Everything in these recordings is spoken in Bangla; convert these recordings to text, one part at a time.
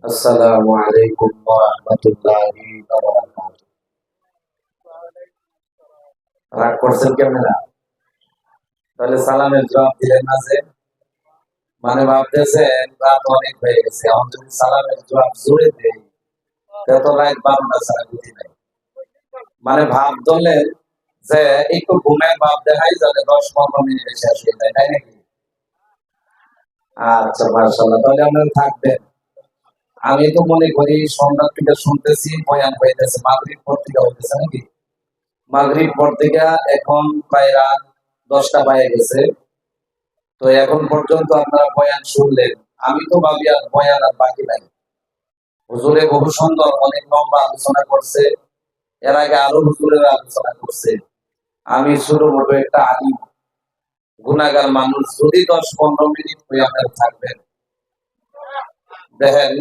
আসসালামু আলাইকুম ওয়া রাহমাতুল্লাহি ওয়া বারাকাতুহু। রাগ করছেন কেমনে না? তাহলে সালামের জবাব দিলেন না যে? মানে ভাবতেছেন রাত অনেক হয়ে গেছে, এখন যদি সালামের জবাব জোরে দেই তাহলে তো রাত 12টা ছাড়া গতি নাই। মানে ভাব ধরলেন যে একটু ঘুমের ভাব দেখাই যাবে 10-15 মিনিটে শেষ হয়ে যায়, তাই নাকি? আচ্ছা মাশাআল্লাহ, তাহলে আপনারা থাকবেন। আমি তো মনে করি সন্ধ্যা থেকে শুনতেছি বয়ান হইতেছে, মাগরিব পর থেকে হইতেছে নাকি? মাগরিব পর থেকে এখন প্রায় রাত 10টা বেজে গেছে। তো এখন পর্যন্ত আপনারা বয়ান শুনলেন। আমি তো ভাবি আর বয়ান আর বাকি নাই। হুজুরে বহু সুন্দর অনেক লম্বা আলোচনা করছে। এর আগে আরো হুজুরেরা আলোচনা করছে। আমি ছোটমোটো একটা আলিম, গুনাহগার মানুষ। যদি 10-15 মিনিট হয়ে আপনারা থাকবেন, দেখেন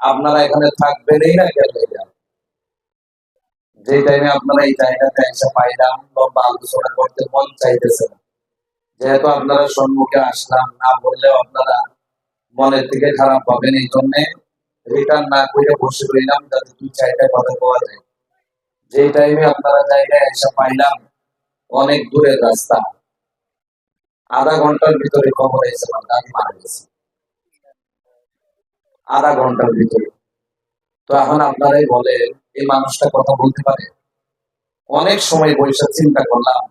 আপনারা এখানে থাকবেনই না কেন? যে টাইমে আপনারা এই জায়গাতে এসে পাইলাম, লম্বা আলোচনা করতে মন চাইতেছে না। যেহেতু আপনারা সম্মুখে আসলাম, না বললেও আপনারা মনের থেকে খারাপ পাবেন, এই জন্য রিটার্ন না করে বসে রইলাম যাতে 2-4টা কথা বলা যায়। যে টাইমে আপনারা জায়গায় এসে পাইলাম, অনেক দূরের রাস্তা, আধা ঘন্টার ভিতরে খবর এসে আমার দাদি মারা গেছে, আধা ঘন্টার ভিতরে। তো এখন আপনারাই বলেন এই মানুষটা কথা বলতে পারে? অনেক সময় বসে চিন্তা করলাম,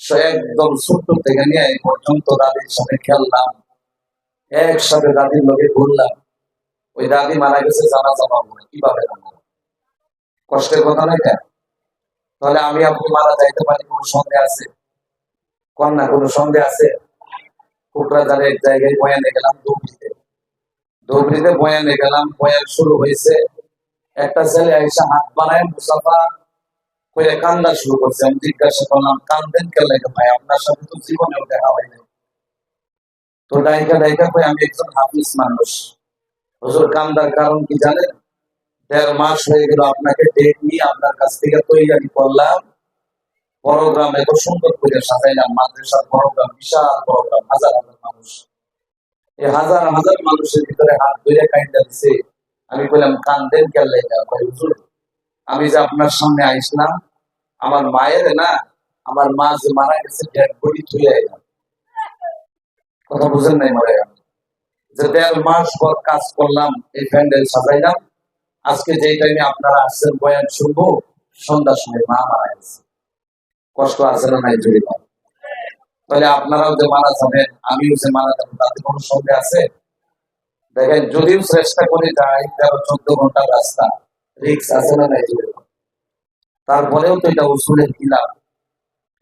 সে একদম ছোট্ট থেকে নিয়ে এই পর্যন্ত দাদির সাথে খেললাম, একসাথে দাদির লোকে ঘুরলাম। ওই দাদি মারা গেছে, জানাজা পাবো না, কিভাবে জানবো? কষ্টের কথা নয় কেন? তাহলে আমি আপনি মারা যাইতে পারি, কোনো সন্দেহ আছে? কন্যা কোনো সন্দেহ আছে? কোকরাঝারে এক জায়গায় বয়ানে গেলাম, ধুবড়িতে বয়ানে গেলাম, বয়ান শুরু হয়েছে। একটা ছেলে আইসা হাত বানায় মুসাফা করে কান্দা শুরু করছে। আমি জিজ্ঞাসা করলাম, কান্দেন কেন? লাগে ভাই, আপনার সাথে তো জীবনেও দেখা হয়নি। তো ডাইকা ডাইকা কই, আমি একজন হাফিজ মানুষ, হুজুর কান্দার কারণ কি জানেন? 1.5 মাস হয়ে গেল আপনাকে ডেট নিয়ে আপনার কাছ থেকে তৈরি করলাম, প্রোগ্রাম এত সুন্দর করে সাজাইলাম, মাদ্রাসার প্রোগ্রাম, বিশাল প্রোগ্রাম, হাজার হাজার মানুষ। এই হাজার হাজার মানুষের ভিতরে হাত ধরে কাইন্দা দিছে। আমি বললাম, কান্দেন কেন লাগা? কই হুজুর, আমি যে আপনার সামনে আইসলাম, আমার মায়ের না, আমার মা যে মারা গেছে ডেড বডি থুয়ে আইলাম। কথা বুঝেন নাই? মারা গেল যে 1.5 মাস পর কাজ করলাম, এই প্যান্ডেল সাজাইলাম, আজকে যেই টাইমে আপনারা আসছেন বয়ান শুনবো, সন্ধ্যার সময় মা মারা গেছে। কষ্ট আছে না নাই? জুড়ে তাহলে আপনারাও যে মারা যাবেন, আমিও যে মারা যাবো, তাতে কোনো সন্দেহ আছে? দেখেন, যদিও চেষ্টা করে যাই 13-14 ঘন্টার রাস্তা, রিক্স আছে না নাই? তারপরেও তো এটা উসুলের খিলাফ।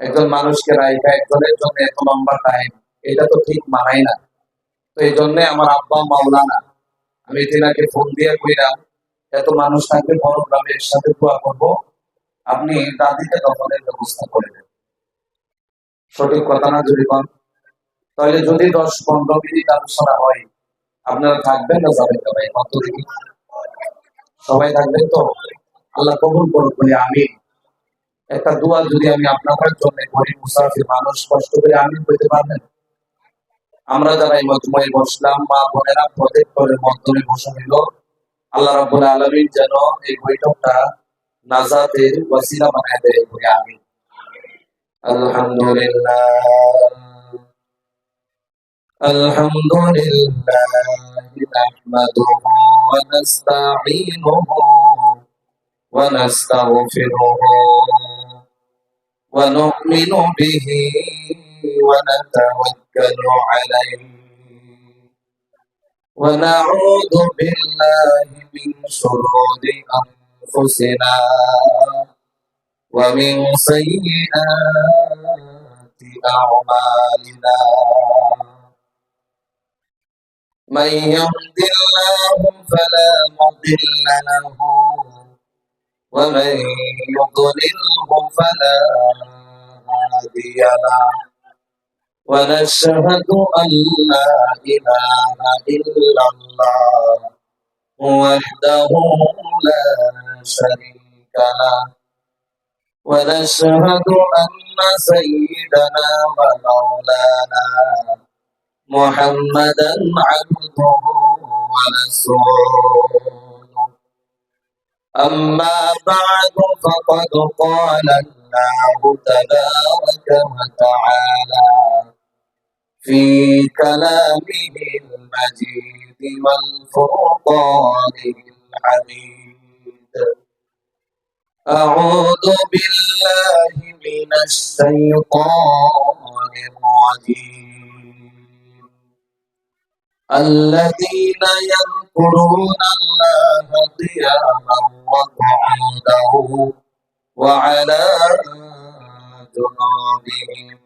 একজন মানুষকে রাইখা একজনের জন্য এত লম্বা টাইম, এটা তো ঠিক মানাই না। তো এই জন্য আমার আব্বা মাওলানা, আমি তিনাকে ফোন দিয়ে কইলাম, এত মানুষ থাকবে বড় গ্রামের সাথে দোয়া করবো, আপনি দাদিকে দখলের ব্যবস্থা করে দেন। সঠিক কথা না যদি কন? তাহলে যদি 10-15 মিনিট আলোচনা হয়, আপনারা থাকবেন না যাবেন? ভাই কত দেখি সবাই থাকবেন তো? আল্লাহ কবুল করুন বলে আমি একটা দোয়া যদি আমি আপনাদের জন্য করি, মুসাফির মানুষ কষ্ট করে আমি বলতে পারবেন? আমরা যারা এই মজমুয়ে বসলাম, মা বোনেরা প্রত্যেকের মাধ্যমে বসে নিল, আল্লাহ রাব্বুল আলামিন যেন এই বৈঠকটা নাজাতের ওসিলা বানায় দেয় বলে আমি। আলহামদুলিল্লাহ, আলহামদুলিল্লাহ নাহমাদুহু ওয়া নাস্তাঈনুহু ওয়া নাস্তাগফিরুহু ওয়া নু'মিনু বিহি ওয়া নাতাওয়াক্কালু আলাইহি ওয়া নাউযু বিল্লাহি মিন শুরুরি আনফুসিনা ওয়া মিন সাইয়্যিআতি আ'মালিনা। من يهد الله فلا مضل له ومن يضلله فلا هادي له ونشهد أن لا إله إلا الله وحده لا شريك له ونشهد أن سيدنا ومولانا محمدا عبده ورسوله. أما بعد فقد قال الله تبارك وتعالى في كلامه المجيد والفرقانه الحميد: أعوذ بالله من الشيطان الرجيم. الذين يذكرون الله قياما وقعودا وعلى جنوبهم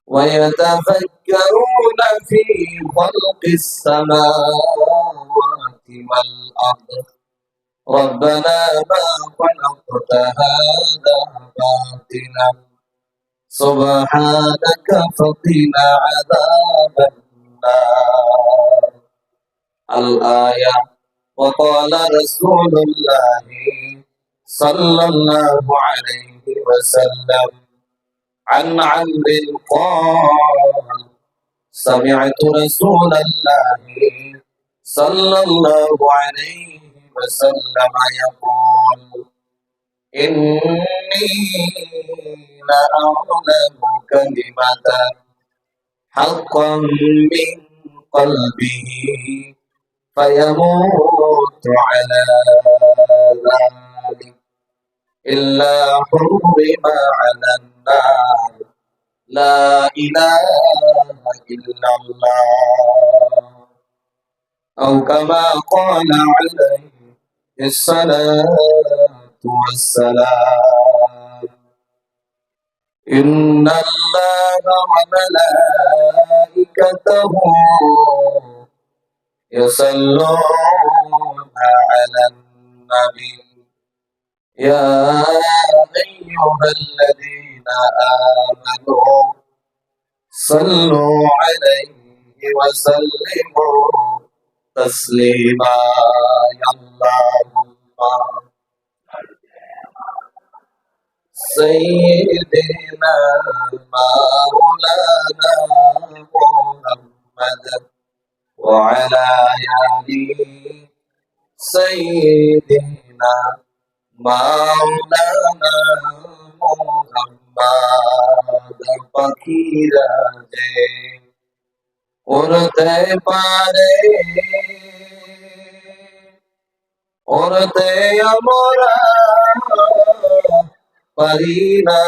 ويتفكرون في خلق السماوات والأرض ربنا ما خلقت هذا باطلا سبحانك فقنا عذاب النار. الآية. وقال رسول الله صلى الله عليه وسلم عن عمرو قال: سمعت رسول الله صلى الله عليه وسلم يقول: إني لأعلم كلمة حقا من قلبه فيموت على ذلك إلا حرم على النار لا إله إلا الله، أو كما قال عليه الصلاة والسلام. إن الله وملائكته يصلون على النبي يا أيها الذين آمنوا صلوا عليه وسلموا تسليما. يا اللهم سيدنا مولانا محمد وعلى آله سيدنا مولانا محمد ফকিরা যে উড়তে পারে উড়তে আমরা পারি না,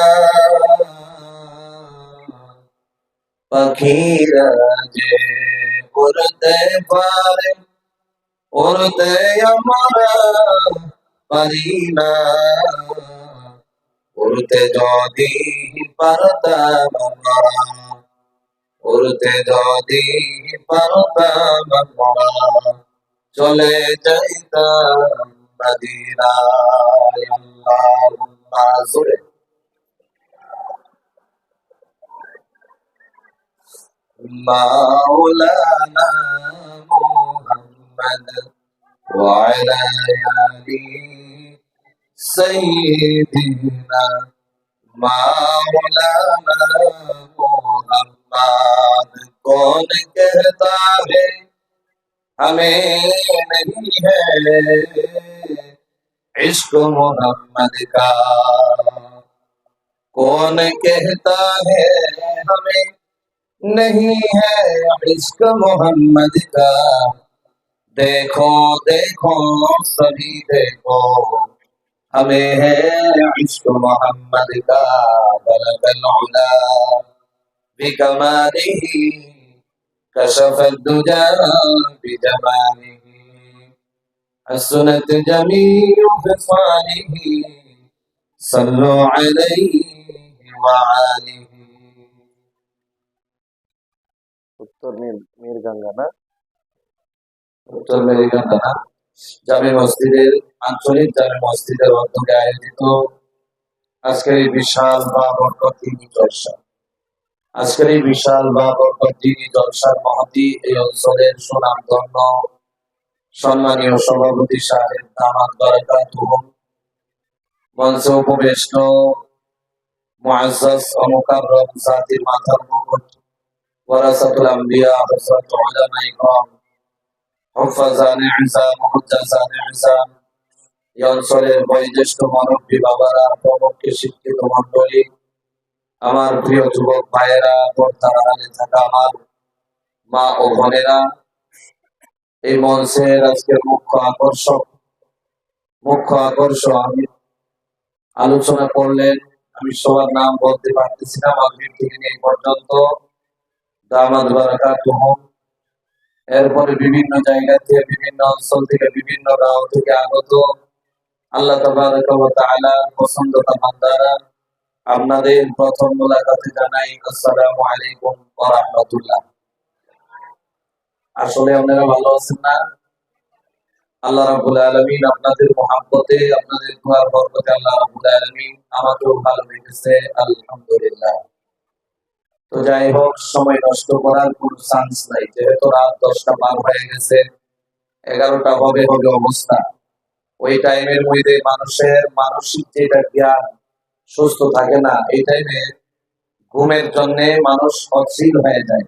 পাখিরা যে উড়তে পারে উড়তে আমরা পারি না, উড়তে যদি পারতাম আমরা, উড়তে যদি পারতাম আমরা চলে যাইতাম মদিনায়। আল্লাহুম্মা জুরে মাওলানা মুহাম্মদ ওয়া আলা আলিহি सैयदना मौलाना मोहम्मद। कौन कहता है हमें नहीं है इश्क मोहम्मद का, कौन कहता है हमें नहीं है इश्क मोहम्मद का। देखो देखो सभी देखो हमें है इश्क मोहम्मद का। बलगल उला बिकमालिही कशफत दुजा बिजमालिही हसनत जमीउ खिसालिही सल्लु अलैहि व आलिही। उत्तर मीरगंगा ना, উত্তর মেরুগঙ্গা না, জামে মসজিদের আঞ্চলিক জামে মসজিদের উদ্যোগে আয়োজিত আজকের এই বিশাল বা বরকত দিনী জলসা, আজকের এই বিশাল বা বরকত দিনী জলসার মহতী এই অঞ্চলের সুনামধন্য সম্মানীয় সভাপতি সাহেব দামাত বারাকাতুহু, মঞ্চে উপবিষ্ট মুআজ্জাজ ও মুকাররম জাতির মাথার মুকুট ওয়ারাসাতুল আম্বিয়া ওয়ারাসাতুল উলামা ইকরাম হুফাজানে ইসাম মুহাদ্দাসানে ইসাম এই অঞ্চলের বয়োজ্যেষ্ঠ মুরব্বী বাবারা, প্রমুখকে শিক্ষিত মণ্ডলী, আমার প্রিয় যুবক ভাইয়েরা, পর্দার আড়ালে থাকা আমার মা ও বোনেরা, এই মঞ্চের আজকের মুখ্য আকর্ষণ আলোচনা করলেন। আমি সবার নাম বলতে পারতেছি না, মাগরিব থেকে নিয়ে এই পর্যন্ত দামাত বারাকাতুহুম। এরপরে বিভিন্ন জায়গা থেকে, বিভিন্ন অঞ্চল থেকে, বিভিন্ন গাঁও থেকে আগত আল্লাহ তাবারাকা ওয়া তাআলা পছন্দতা বান্দারা, আপনাদের প্রথম মোলাকাতে জানাই আসসালামু আলাইকুম ওয়া রাহমাতুল্লাহ। আসলে আপনারা ভালো আছেন না? আল্লাহ রাব্বুল আলামিন আপনাদের মহব্বতে, আপনাদের দোয়ার বরকতে আল্লাহ রাব্বুল আলামিন আমাকেও ভালো রেখেছে, আলহামদুলিল্লাহ। তো যাই হোক, সময় নষ্ট করার কোনো চান্স নাই, যেহেতু রাত 10টা পার হয়ে গেছে, 11টা হবে হবে অবস্থা। ওই টাইমের মধ্যে মানুষের মানসিক যেটা জ্ঞান সুস্থ থাকে না, এই টাইমে ঘুমের জন্য মানুষ অস্থির হয়ে যায়।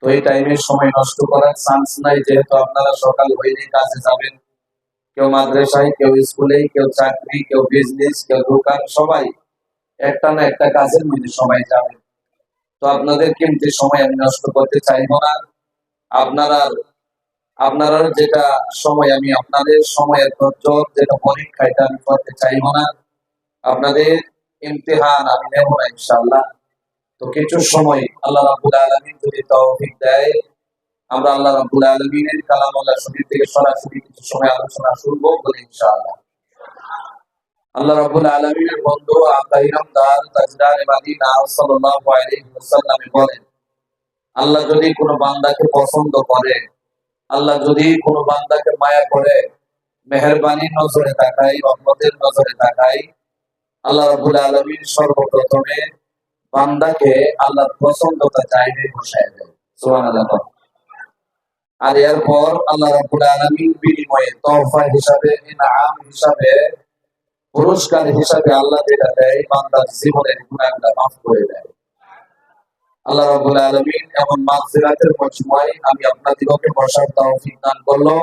তো এই টাইমে সময় নষ্ট করার চান্স নাই, যেহেতু আপনারা সকাল হইলেই কাজে যাবেন, কেউ মাদ্রাসায়, কেউ স্কুলে, কেউ চাকরি, কেউ বিজনেস, কেউ দোকান, সবাই একটা না একটা কাজের মধ্যে সবাই যাবেন। তো আপনাদের কিমতি সময় আমি নষ্ট করতে চাইবো না। আপনারা আপনারা যেটা সময়, আমি আপনাদের সময়ের ধৈর্য যেটা পরীক্ষা, এটা আমি করতে চাইবো না। আপনাদের ইমতিহান আমি নেব না ইনশাআল্লাহ। তো কিছু সময় আল্লাহ রাব্বুল আলামিন যদি তৌফিক দেয়, আমরা আল্লাহ রাব্বুল আলামিনের কালামুল্লাহ শরীফ থেকে সরাসরি কিছু সময় আলোচনা শুনবো বলে ইনশাআল্লাহ। আল্লাহ রাব্বুল আলামিনের বন্ধু আকাইরাম দার তাজদার মাদিনা সাল্লাল্লাহু আলাইহি ওয়াসাল্লাম বলেন, আল্লাহ যদি কোনো বান্দাকে পছন্দ করে, আল্লাহ যদি কোনো বান্দাকে মায়া করে, মেহেরবানির নজরে তাকাই, রহমতের নজরে তাকাই, আল্লাহ রাব্বুল আলামিন সর্বপ্রথমে বান্দাকে আল্লাহর পছন্দটা চাইবে বসায় দেয়। সুবহানাল্লাহ। আর এরপর আল্লাহ রাব্বুল আলামিন বিনিময়ে তোহফা হিসাবে, ইনআম হিসাবে, পুরস্কার হিসাবে আল্লাহ যেটা দেয়, বান্দার জীবনের গুনাহগুলো মাফ করে দেয়। আল্লাহ রাব্বুল আলামিন এমন মাগফিরাতের মজমুয়ায় আমি আপনাদেরকে বসার তৌফিক দান করলো।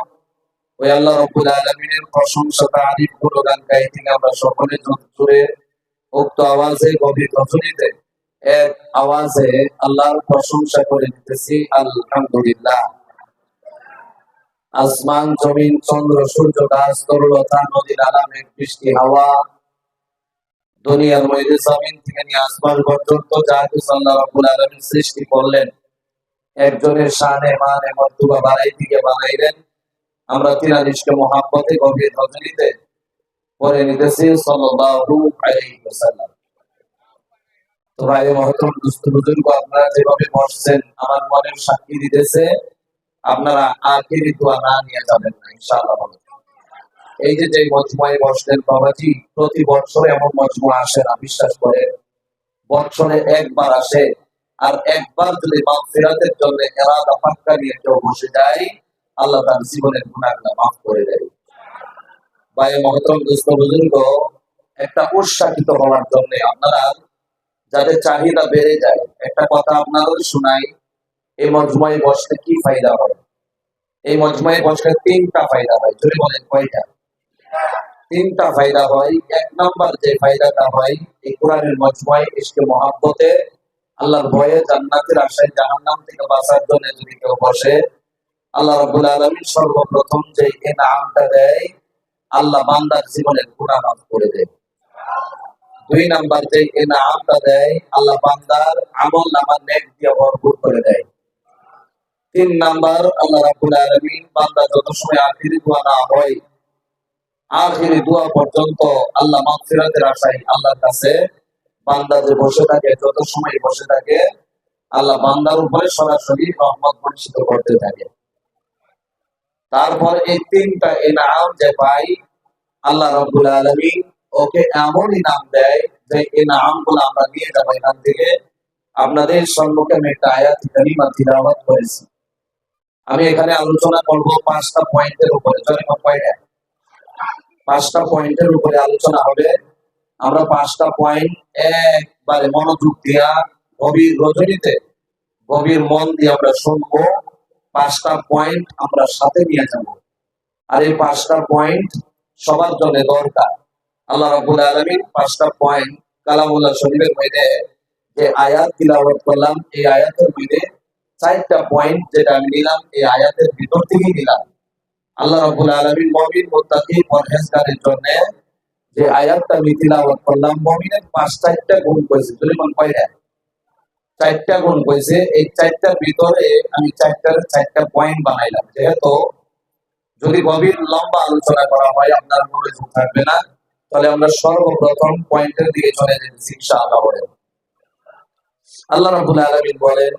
ওই আল্লাহ রাব্বুল আলামিনের প্রশংসা, তারিফ, গুণগান গাইতে আমরা সকলে জোরে উক্ত আওয়াজে, গভীর রজনীতে এক আওয়াজে আল্লাহর প্রশংসা করে দিতেছি, আলহামদুলিল্লাহ। আসমান, জমিন, চন্দ্র, সূর্য, গাছ, তরুলতা, নদী, নালা, মেঘ, বৃষ্টি, হাওয়া, দুনিয়ার মধ্যে জমিন থেকে নিয়ে আসমান পর্যন্ত যা কিছু আল্লাহ রাব্বুল আলামিন সৃষ্টি করলেন, একজনের শানে মানে মর্তবা বাড়াই দিকে বানাইলেন। আমরা তিনারিশকে মহাব্বতে, গভীর রজনীতে পড়ে নিতেছি সাল্লাল্লাহু আলাইহি ওয়াসাল্লাম। তো ভাই মহতরম দুস্থ বুজুর্গ, আপনারা যেভাবে বসছেন, আমার মনের সাক্ষী দিতেছে আপনারা আখেরি দোয়া না নিয়ে যাবেন না ইনশাআল্লাহ। এই যে যে মজমুয়ায় বসলেন বাবাজি, প্রতি বছর এমন মজমুয়া আসে না, বিশ্বাস করে, বছরে একবার আসে। আর একবার যদি মাগফিরাতের জন্য ইরাদা পাক্কা নিয়ে কেউ বসে যায়, আল্লাহ তার জীবনের গুনাহগুলো মাফ করে দেয়। ভাই মহতরম দুস্থ বুজুর্গ, একটা উৎসাহিত হওয়ার জন্য আপনারা যাদের চাহিদা বেড়ে যায়, একটা কথা আপনাদের শোনাই, এই মজমুয়ায় বসলে কি ফায়দা হয়? এই মজমুয়ায় বসলে 3টা ফায়দা হয়। যদি বলেন কয়টা? 3টা ফায়দা হয়। এক নাম্বার যে ফায়দাটা হয়, এই কোরআনের মজমুয়ায় ইশকে মহাব্বতে, আল্লাহর ভয়ে, জান্নাতের আশায়, জাহান্নাম থেকে বাঁচার জন্য যদি কেউ বসে, আল্লাহ রাব্বুল আলামিন সর্বপ্রথম যে ইনামটা দেয়, আল্লাহ বান্দার জীবনের গুনাহ মাফ করে দেয়। 2 নাম্বার যে ইনামটা দেয়, আল্লাহ বান্দার আমল নামার নেক দিয়ে ভরপুর করে দেয়। 3 নাম্বার, আল্লাহ রাব্বুল আলামিন বান্দা যত সময় আখিরি দোয়া না হয়, আখিরি দোয়া পর্যন্ত আল্লাহ মাগফিরাতের আশায় আল্লাহর কাছে বান্দা যে বসে থাকে, যত সময় বসে থাকে, আল্লাহ বান্দার উপরে সরাসরি রহমত বর্ষিত করতে থাকে। তারপর এই 3টা ইনাম যে পাই, আল্লাহ রাব্বুল আলামিন ওকে এমন ইনাম দেয় যে ইনামগুলো আমরা নিয়ে যাবো এখান থেকে। আপনাদের সম্মুখে আমি একটা আয়াত কারিমা তিলাওয়াত করেছি। আমি এখানে আলোচনা করব 5টা পয়েন্টের উপরে। জরিমা কয়টা? 5টা পয়েন্টের উপরে আলোচনা হবে। আমরা 5টা পয়েন্ট একবারে মনোযোগ দিয়া, গভীর রজনীতে, গভীর মন দিয়ে আমরা শুনবো, 5টা পয়েন্ট আমরা সাথে নিয়ে যাব। আর এই 5টা পয়েন্ট সবার জন্য দরকার। আল্লাহ রাব্বুল আলামিন 5টা পয়েন্ট কালামুল্লাহ শরীফের মধ্যে যে আয়াত তিলাওয়াত করলাম, এই আয়াতের মধ্যে 4টা পয়েন্ট যেটা আমি নিলাম এই আয়াতের ভিতর থেকেই নিলাম। আল্লাহ রাব্বুল আলামিন মুমিন মুত্তাকি পরহেজগারের জন্য যে আয়াতটা আমি তিলাওয়াত করলাম, মুমিনের 4টা গুণ কইছে। সুলেমান কয়টা? 4টা গুণ কইছে। এই 4টার ভিতরে আমি 4টা পয়েন্ট বানাইলাম। যেহেতু যদি গভীর লম্বা আলোচনা করা হয় আপনার মনোযোগ থাকবে না, তাহলে আমরা সর্বপ্রথম পয়েন্টের দিকে চলে যাচ্ছি ইনশাআল্লাহ। বলেন আল্লাহ রাব্বুল আলামিন বলেন,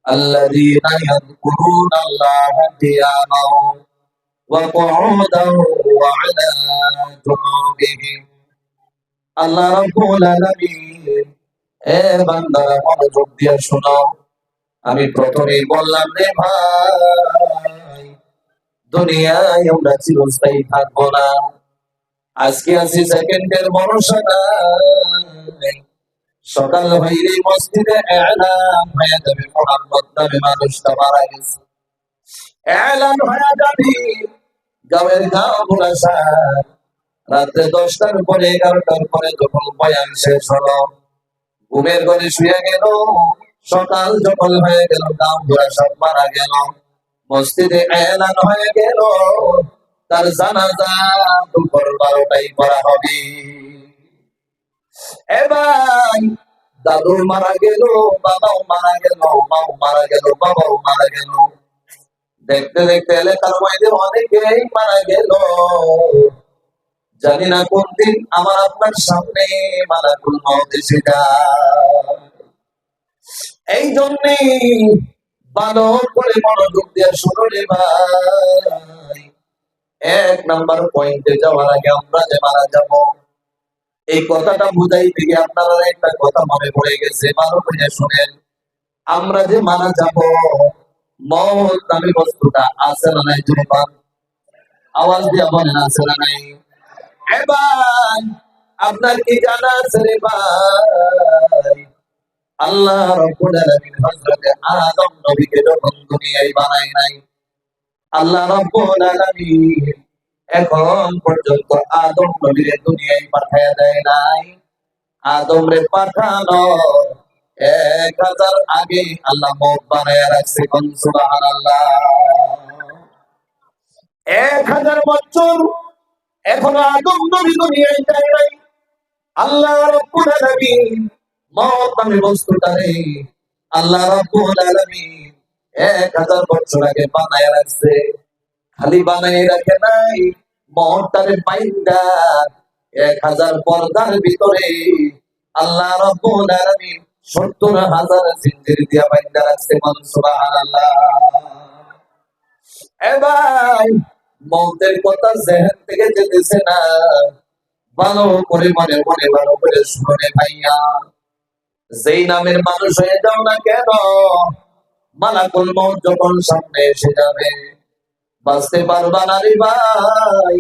আল্লাযীনা ইয়াযকুরুনাল্লাহা কিয়ামান ওয়া কুউদান ওয়া আলা জুনুবিহিম। আল্লাহ রাব্বুল আলামিন, এ বান্দারা মনোযোগ দিয়ে শোনো। আমি প্রথমেই বললাম রে ভাই, দুনিয়ায় আমরা চিরস্থায়ী থাকবো না। আজকে আছি সেকেন্ডের ভরসা নাই। সকাল হইলে মসজিদে এলান হয়ে যাবে মুহাম্মদ নামে মানুষটা মারা গেছে। এলান হয়ে যাবে গাঁয়ের গাঁও মুলাসার। রাত্রে 10টার পরে 11টার পরে যখন বয়ান শেষ হলো, ঘুমের ঘরে শুয়ে গেল। সকাল যখন হয়ে গেল গাঁও ঘোরা সব মারা গেল। মসজিদে এলান হয়ে গেল তার জানাজা দুপুর 12টায় করা হবে। এবার দাদু মারা গেল, বাবাও মারা গেল, মাও মারা গেল, বাবাও মারা গেল। দেখতে দেখতে এলাকার মধ্যে অনেকেই মারা গেল। জানি না কোন দিন আমার আপনার সামনে মালাকুল মউত এসে যায়। এই জন্যে ভালো করে মনোযোগ দিয়ে শুনো রে ভাই। 1 নাম্বার পয়েন্টে যাওয়ার আগে আমরা যে মারা যাব, এই কথাটা বুঝাইতে গিয়ে আপনারা একটা কথা মনে পড়ে গেছে, ভালো করে শুনেন। আমরা যে মারা যাব, মওত নামে বস্তুটা আছে না নাই? জোরপান আওয়াজ দিয়ে বলেন, আছে না নাই? এবার আপনার কি জানা আছে রে ভাই? আল্লাহ রাব্বুল আলামিন হযরত আদম নবীকে যখন দুনিয়ায় বানায় নাই, আল্লাহ রাব্বুল আলামিন এখন পর্যন্ত আদম নবীরে দুনিয়ায় পাঠায়া দেয় নাই। আদম রে পাঠানো 1000 আগে আল্লাহ মওত বানায়া রাখছে। কোন সুবহানাল্লাহ। 1000 বছর এখনো আদম নবী দুনিয়ায় যায় নাই। আল্লাহ রাব্বুল আলামিন মওত নামে বস্তুটারে আল্লাহ রাব্বুল আলামিন 1000 বছর আগে বানায়া রাখছে। খালি বানাই রাখে নাই, মওতটারে বাইন্দা 1000 পর্দার ভিতরে আল্লাহ রাব্বুল আলামিন 70,000 জিঞ্জির দিয়া বাইন্দা রাখছে। সুবহানাল্লাহ। এবার মওতের কথা জেহেন থেকে যেতেছে না, ভালো করে মনে মনে ভালো করে শুনে ভাইয়া। যেই নামের মানুষ হয়ে যাও না কেন, মালাকুল মউত যখন সামনে এসে যাবে, বাঁচতে পারবা না রে ভাই।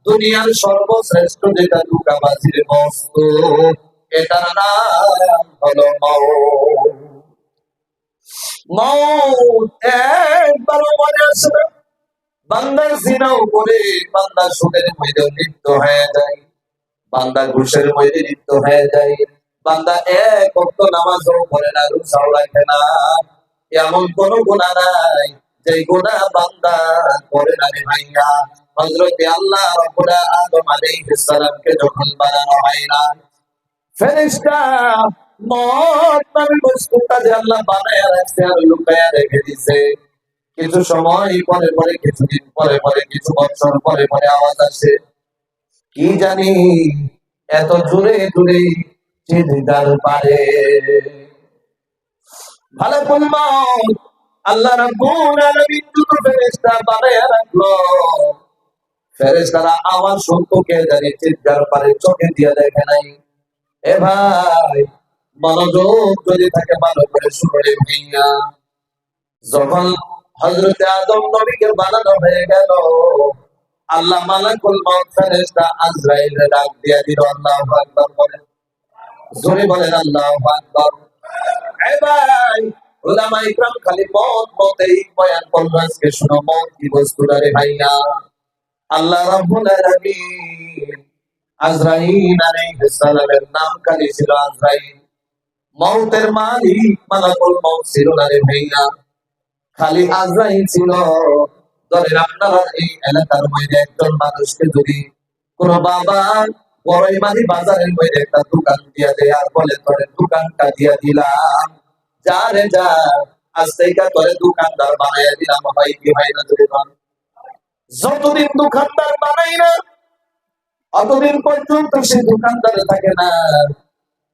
দুনিয়ার সর্বশ্রেষ্ঠ যেটা ধোঁকাবাজির বস্তু, এটার নাম হলো মউত। মউত একবারও মনে আসে না। বান্দা জিনাও করে, বান্দা সুদের মধ্যে লিপ্ত হয়ে যায়, বান্দা ঘুষের মধ্যে লিপ্ত হয়ে যায়, বান্দা এক ওয়াক্ত নামাজও পড়ে না, রোজাও রাখে না। এমন কোন গুনাহ নাই যে গুনাহ বান্দা করে না রে ভাইয়া। হযরত আল্লাহ রাব্বুল আদম আলাইহিস সালামকে যখন বানানো হয় না, ফেরেশতা মওত নামে বস্তুটা যে আল্লাহ বানায়া রাখছে আর লুকায়া রেখে দিয়েছে। কিছু সময় পরে পরে, কিছুদিন পরে পরে, কিছু বছর পরে পরে আওয়াজ আসে, কি জানি এত জোরে জোরে চিৎকার পারে। মালাকুল মউত আল্লাহ রাব্বুল আলামিন দুটো ফেরেশতা বানায়া রাখলো। ফেরেশতারা আওয়াজ শুনতো, কে জানি চিৎকার পারে, চোখে দিয়ে দেখে নাই। এ ভাই, মনোযোগ যদি থাকে ভালো করে শুনে ভাইয়া। যখন হযরত আদম নবীকে বানানো হয়ে গেল, আল্লাহ মালাকুল মউত ফেরেশতা আজরাইলের ডাক দিয়ে দিল। আল্লাহু আকবার বলেন, জোরে বলেন আল্লাহু আকবার। এ ভাই, উলামা ইকরাম খালি মত মতেই বয়ান করলো। আজকে শোনো মত কি বস্তুটা রে ভাইয়া। আল্লাহ রাব্বুল আলামিন আজরাইল আলাইহিস সালামের নাম খালি ছিল আজরাইল। মউতের মালিক মালাকুল মউত ছিল না রে ভাইয়া, খালি আজরাইল ছিল। ধরেন আপনারা এই এলাকার মধ্যে একজন মানুষকে যদি কোন বাবা বড়ইমারি বাজারের মধ্যে একটা দোকান দিয়া দেয় আর বলে তোরে দোকানটা দিয়া দিলাম, যা রে যা, আজ থেকে তোরে দোকানদার বানাইয়া দিলাম, ভাই কি ভাই না যদি বল। যতদিন দোকানদার বানাই না অতদিন পর্যন্ত সে দোকানদার থাকে না।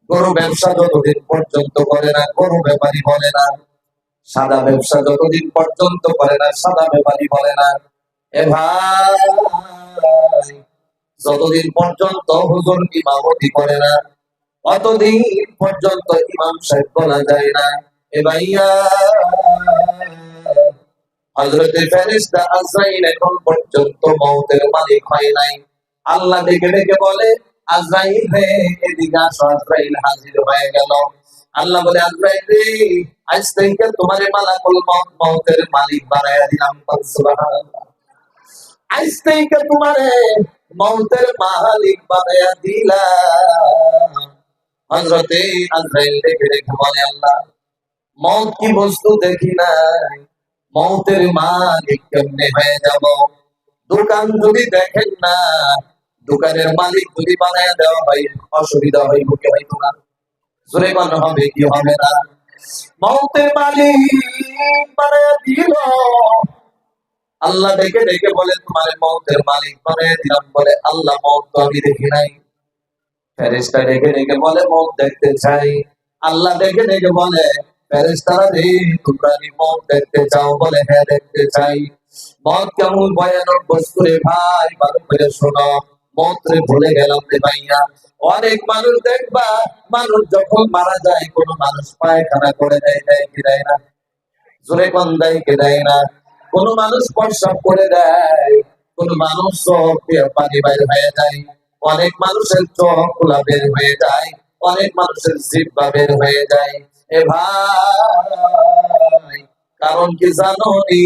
গরু ব্যবসা যতদিন পর্যন্ত করে না গরু ব্যাপারী বলে না, সাদা ব্যবসা যতদিন পর্যন্ত করে না সাদা ব্যাপারী বলে না। এ ভাই, যতদিন পর্যন্ত হুজুর ইমামতি করে না অতদিন পর্যন্ত ইমাম সাহেব বলা যায় না। এ ভাইয়া, হযরতে ফেরেশতা আজরাইল এখন পর্যন্ত মউতের মালিক হয় নাই। আল্লাহ ডেকে ডেকে বলে আজরাইল রে এদিকে আসো। আজরাইল হাজির হয়ে গেল। আল্লাহ বলে আজরাইল রে আজ থেকে তোমারে মালাকুল মউত মউতের মালিক বানায়া দিলাম। সুবহানাল্লাহ। আজ থেকে তোমারে মউতের মালিক বানায়া দিলাম। হযরতে আজরাইল ডেকে ডেকে বলে আল্লাহ মউত কি বস্তু দেখি নাই, মউতের মালিক কেমনে হয়ে যাব? দোকান যদি দেখেন না, দোকানের মালিক যদি বানায় দেওয়া হয় অসুবিধা হইব কি হইব না? জোরে কোন হবে কি হবে না? মউতের মালিক বানায় দিল। আল্লাহ ডেকে ডেকে বলে তোমার মউতের মালিক বানায় দিলাম। বলে আল্লাহ মউত তো আমি দেখি নাই। ফেরেশতা ডেকে ডেকে বলে মউত দেখতে চাই। আল্লাহ ডেকে ডেকে বলে ফেরেশতারা রে তোমরা কি মউত দেখতে চাও? বলে হ্যাঁ দেখতে চাই। মউত কেমন ভয়ানক বস্তু রে ভাই, ভালো করে শোনো। মউত রে ভুলে গেলাম রে ভাইয়া। অনেক মানুষ দেখবা মানুষ যখন মারা যায় কোন মানুষ পায়খানা করে দেয়, দেয় কি দেয় না? জোরে কোন দেয় কি দেয় না? কোন মানুষ প্রস্রাব করে দেয়, কোন মানুষ চোখ দিয়ে পানি বাইর হয়ে যায়, অনেক মানুষের চোখ খোলা বের হয়ে যায়, অনেক মানুষের জিহ্বা বের হয়ে যায়। এ ভাই, কারণ কি জানো নি?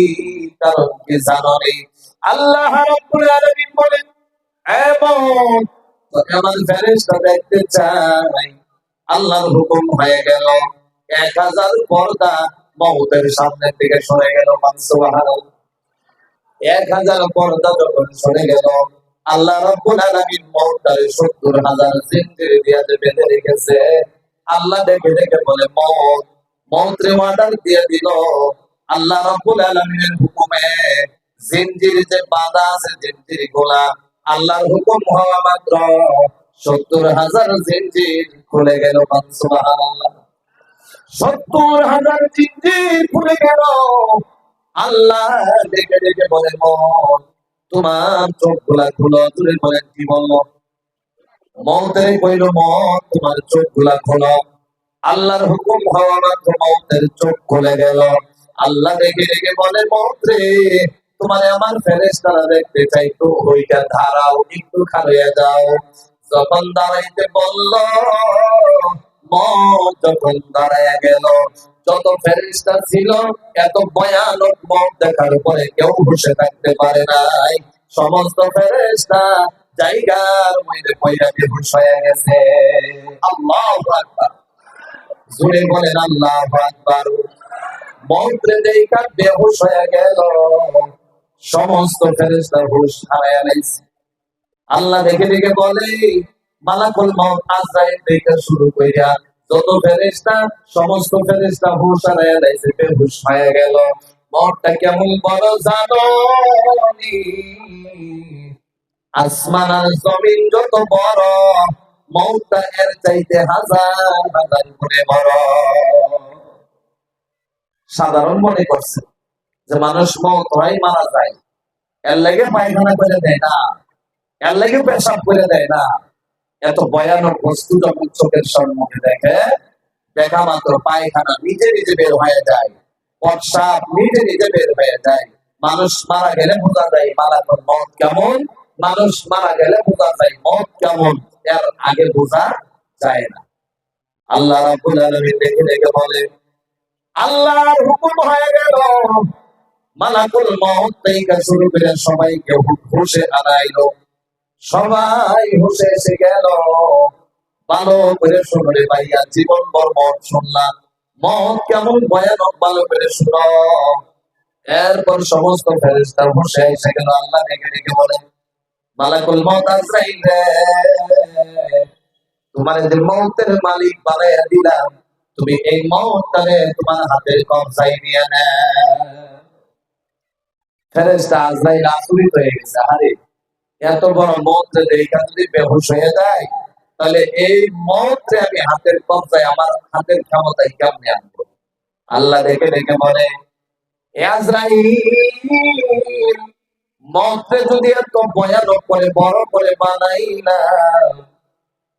কারণ কি জানো নি? আল্লাহ রাব্বুল আলামিন বলেন এমন তোকে আমার ফেরেশতা দেখতে চাই। আল্লাহর হুকুম হয়ে গেল 1000 পর্দা মউতের সামনের দিকে সরে গেল। সুবহানাল্লাহ। 1000 পর্দা যখন সরে গেল আল্লাহ রাব্বুল আলামিন মউতটারে 70,000 জিনজির দিয়ে বেঁধে রেখেছে। আল্লাহ ডেকে ডেকে বলে মউত, মউতরে অর্ডার দিয়ে দিল আল্লাহ রাব্বুল আলামিনের হুকুমে। জিনজির যে বাঁধা আছে জিনজির গুলা আল্লাহর হুকুম হওয়া মাত্র 70,000 জিনজির খুলে গেল। সুবহানাল্লাহ। 70,000 জিনজির খুলে গেল। আল্লাহ ডেকে ডেকে বলে মন তোমার চোখ গুলা খুলো। তুলে বলেন কি বললো? মউতের কইল মন তোমার চোখ গুলা খোলো। আল্লাহর হুকুম হওয়া মাত্র মউতের চোখ খুলে গেল। আল্লাহ ডেকে ডেকে বলে মউত রে তোমারে আমার ফেরেশতারা দেখতে চাই, তো ওইটা ধারাও একটু খাড়াইয়া যাও। যখন দাঁড়াইতে বলল মউত যখন দাঁড়াইয়া গেল, যত ফেরেশতা ছিল এত ভয়ানক মউত দেখার পরে কেউ বসে থাকতে পারে নাই। সমস্ত ফেরেশতা জায়গার মধ্যে পয়রা বেহুশ হয়ে গেছে। আল্লাহু আকবার। জোরে বলেন আল্লাহু আকবার। মন্ত্রে দেখা বেহুশ হয়ে গেল। সমস্ত ফেরেশতা হুঁশ হারায়া লাইছে। আল্লাহ দেখে দেখে বলে মালাকুল মউত আজরাইল থেকে শুরু কইরা যত ফেরেশতা সমস্ত ফেরেশতা হুঁশ হারায়া লাইছে, বেহুশ হয়ে গেল। মউতটা কেমন বড় জানো নি? আসমান আর জমিন যত বড়, মউতটা এর চাইতে হাজার হাজার গুণে বড়। সাধারণ মনে করছে যে মানুষ মউত হয় মারা যায়, এর লাগে পায়খানা করে দেয় না, এর লাগে পেশাব করে দেয় না। এত ভয়ানক বস্তু যখন চোখের সম্মুখে দেখে, দেখা মাত্র পায়খানা নিজে নিজে বের হয়ে যায়, প্রস্রাব নিজে নিজে বের হয়ে যায়। মানুষ মারা গেলে বোঝা যায় মালাকুল মউত কেমন, মানুষ মারা গেলে বোঝা যায় মউত কেমন, এর আগে বোঝা যায় না। আল্লাহ রাব্বুল আলামিন দেখে দেখে বলে আল্লাহর হুকুম হয়ে গেল, মালাকুল মউত থেকে শুরু করে সবাইকে হুঁশে আনাইলো। সবাই হুঁশে এসে গেল। ভালো করে শুনলে ভাইয়া, জীবন ভর মত শুনলাম, মত কেমন ভয়ানক ভালো করে শুনো। এরপর সমস্ত ফেরেশতা হুঁশে এসে গেল। আল্লাহ ডেকে ডেকে বলে, মালাকুল মউত আজরাইল রে, তোমার যে মউতের মালিক বানাইয়া দিলাম, তুমি এই মউতটারে তোমার হাতের কবজায় নিয়ে নাও। ফেরেশতা আজরাইল আচরিত হয়ে গেছে, আরে এত বড় মউত দেখা যদি বেহুশ হয়ে যায়, তাহলে এই মউতকে আমি হাতের কবজায় আমার হাতের ক্ষমতায় কেমনে আনবো? আল্লাহ ডেকে ডেকে বলে, এ আজরাইল, মউতকে যদি এত ভয়ানক করে বড় করে বানাই না,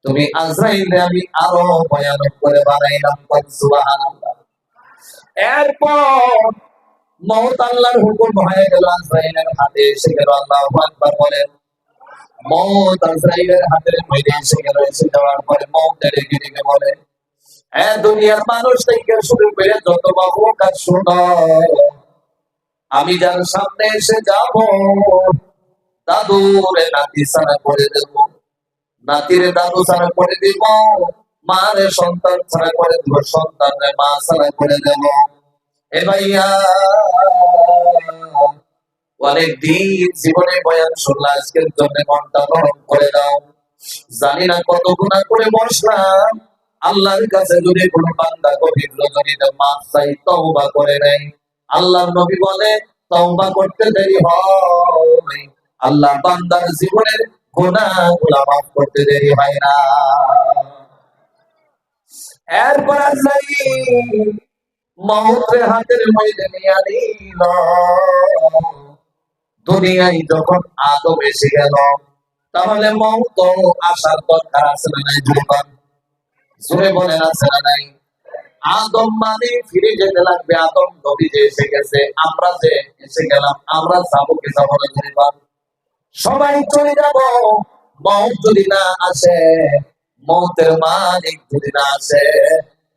তুমি আজরাইলে আমি আরো ভয়ানক করে বানাইলাম। সুবহানাল্লাহ। এরপর মউত আল্লাহর হুকুম হয়ে গেল, আজরাইলের হাতে এসে গেল। আল্লাহু আকবার বলেন। মউত আজরাইলের হাতের মধ্যে এসে গেল। এসে যাওয়ার পরে মউত ডেকে ডেকে বলে, দুনিয়ার মানুষ থেকে শুরু করে যত মাখলুক আছে শোনো, আমি যার সামনে এসে যাব, দাদুরে নাতি ছাড়া করে দেব, নাতিরে দাদু ছাড়া করে দিব, মারে সন্তান ছাড়া করে দিব, সন্তানরে মা ছাড়া করে দেব। এ ভাইয়া, অনেক দিন জীবনে বয়ান শুনলা, আজকের জন্য মনটা নরম করে দাও। জানি না কত গুনাহ করে বসলাম, আল্লাহর কাছে যদি কোনো বান্দা গভীর রজনীতে মাফ চাই, তওবা করে নেই, আল্লাহর নবী বলে তওবা করতে দেরি হয়, আল্লাহ বান্দার জীবনের গুনাহগুলো মাফ করতে দেরি হয় না। এরপর আজরাইল মউতের হাতের মধ্যে নিয়ে নিল। দুনিয়ায় যখন আদম এসে গেল, তাহলে মউত আসার দরকার আছে না নাই? জোরে বলেন, আছে না নাই? আদম মানে ফিরে যেতে লাগবে। আদম নবী যে এসে গেছে, আমরা যে এসে গেলাম, আমরা যাবো কি যাবো না? জোরে বল। সবাই চলে যাব। মউত যদি না আসে, মউতের মালিক যদি না আসে,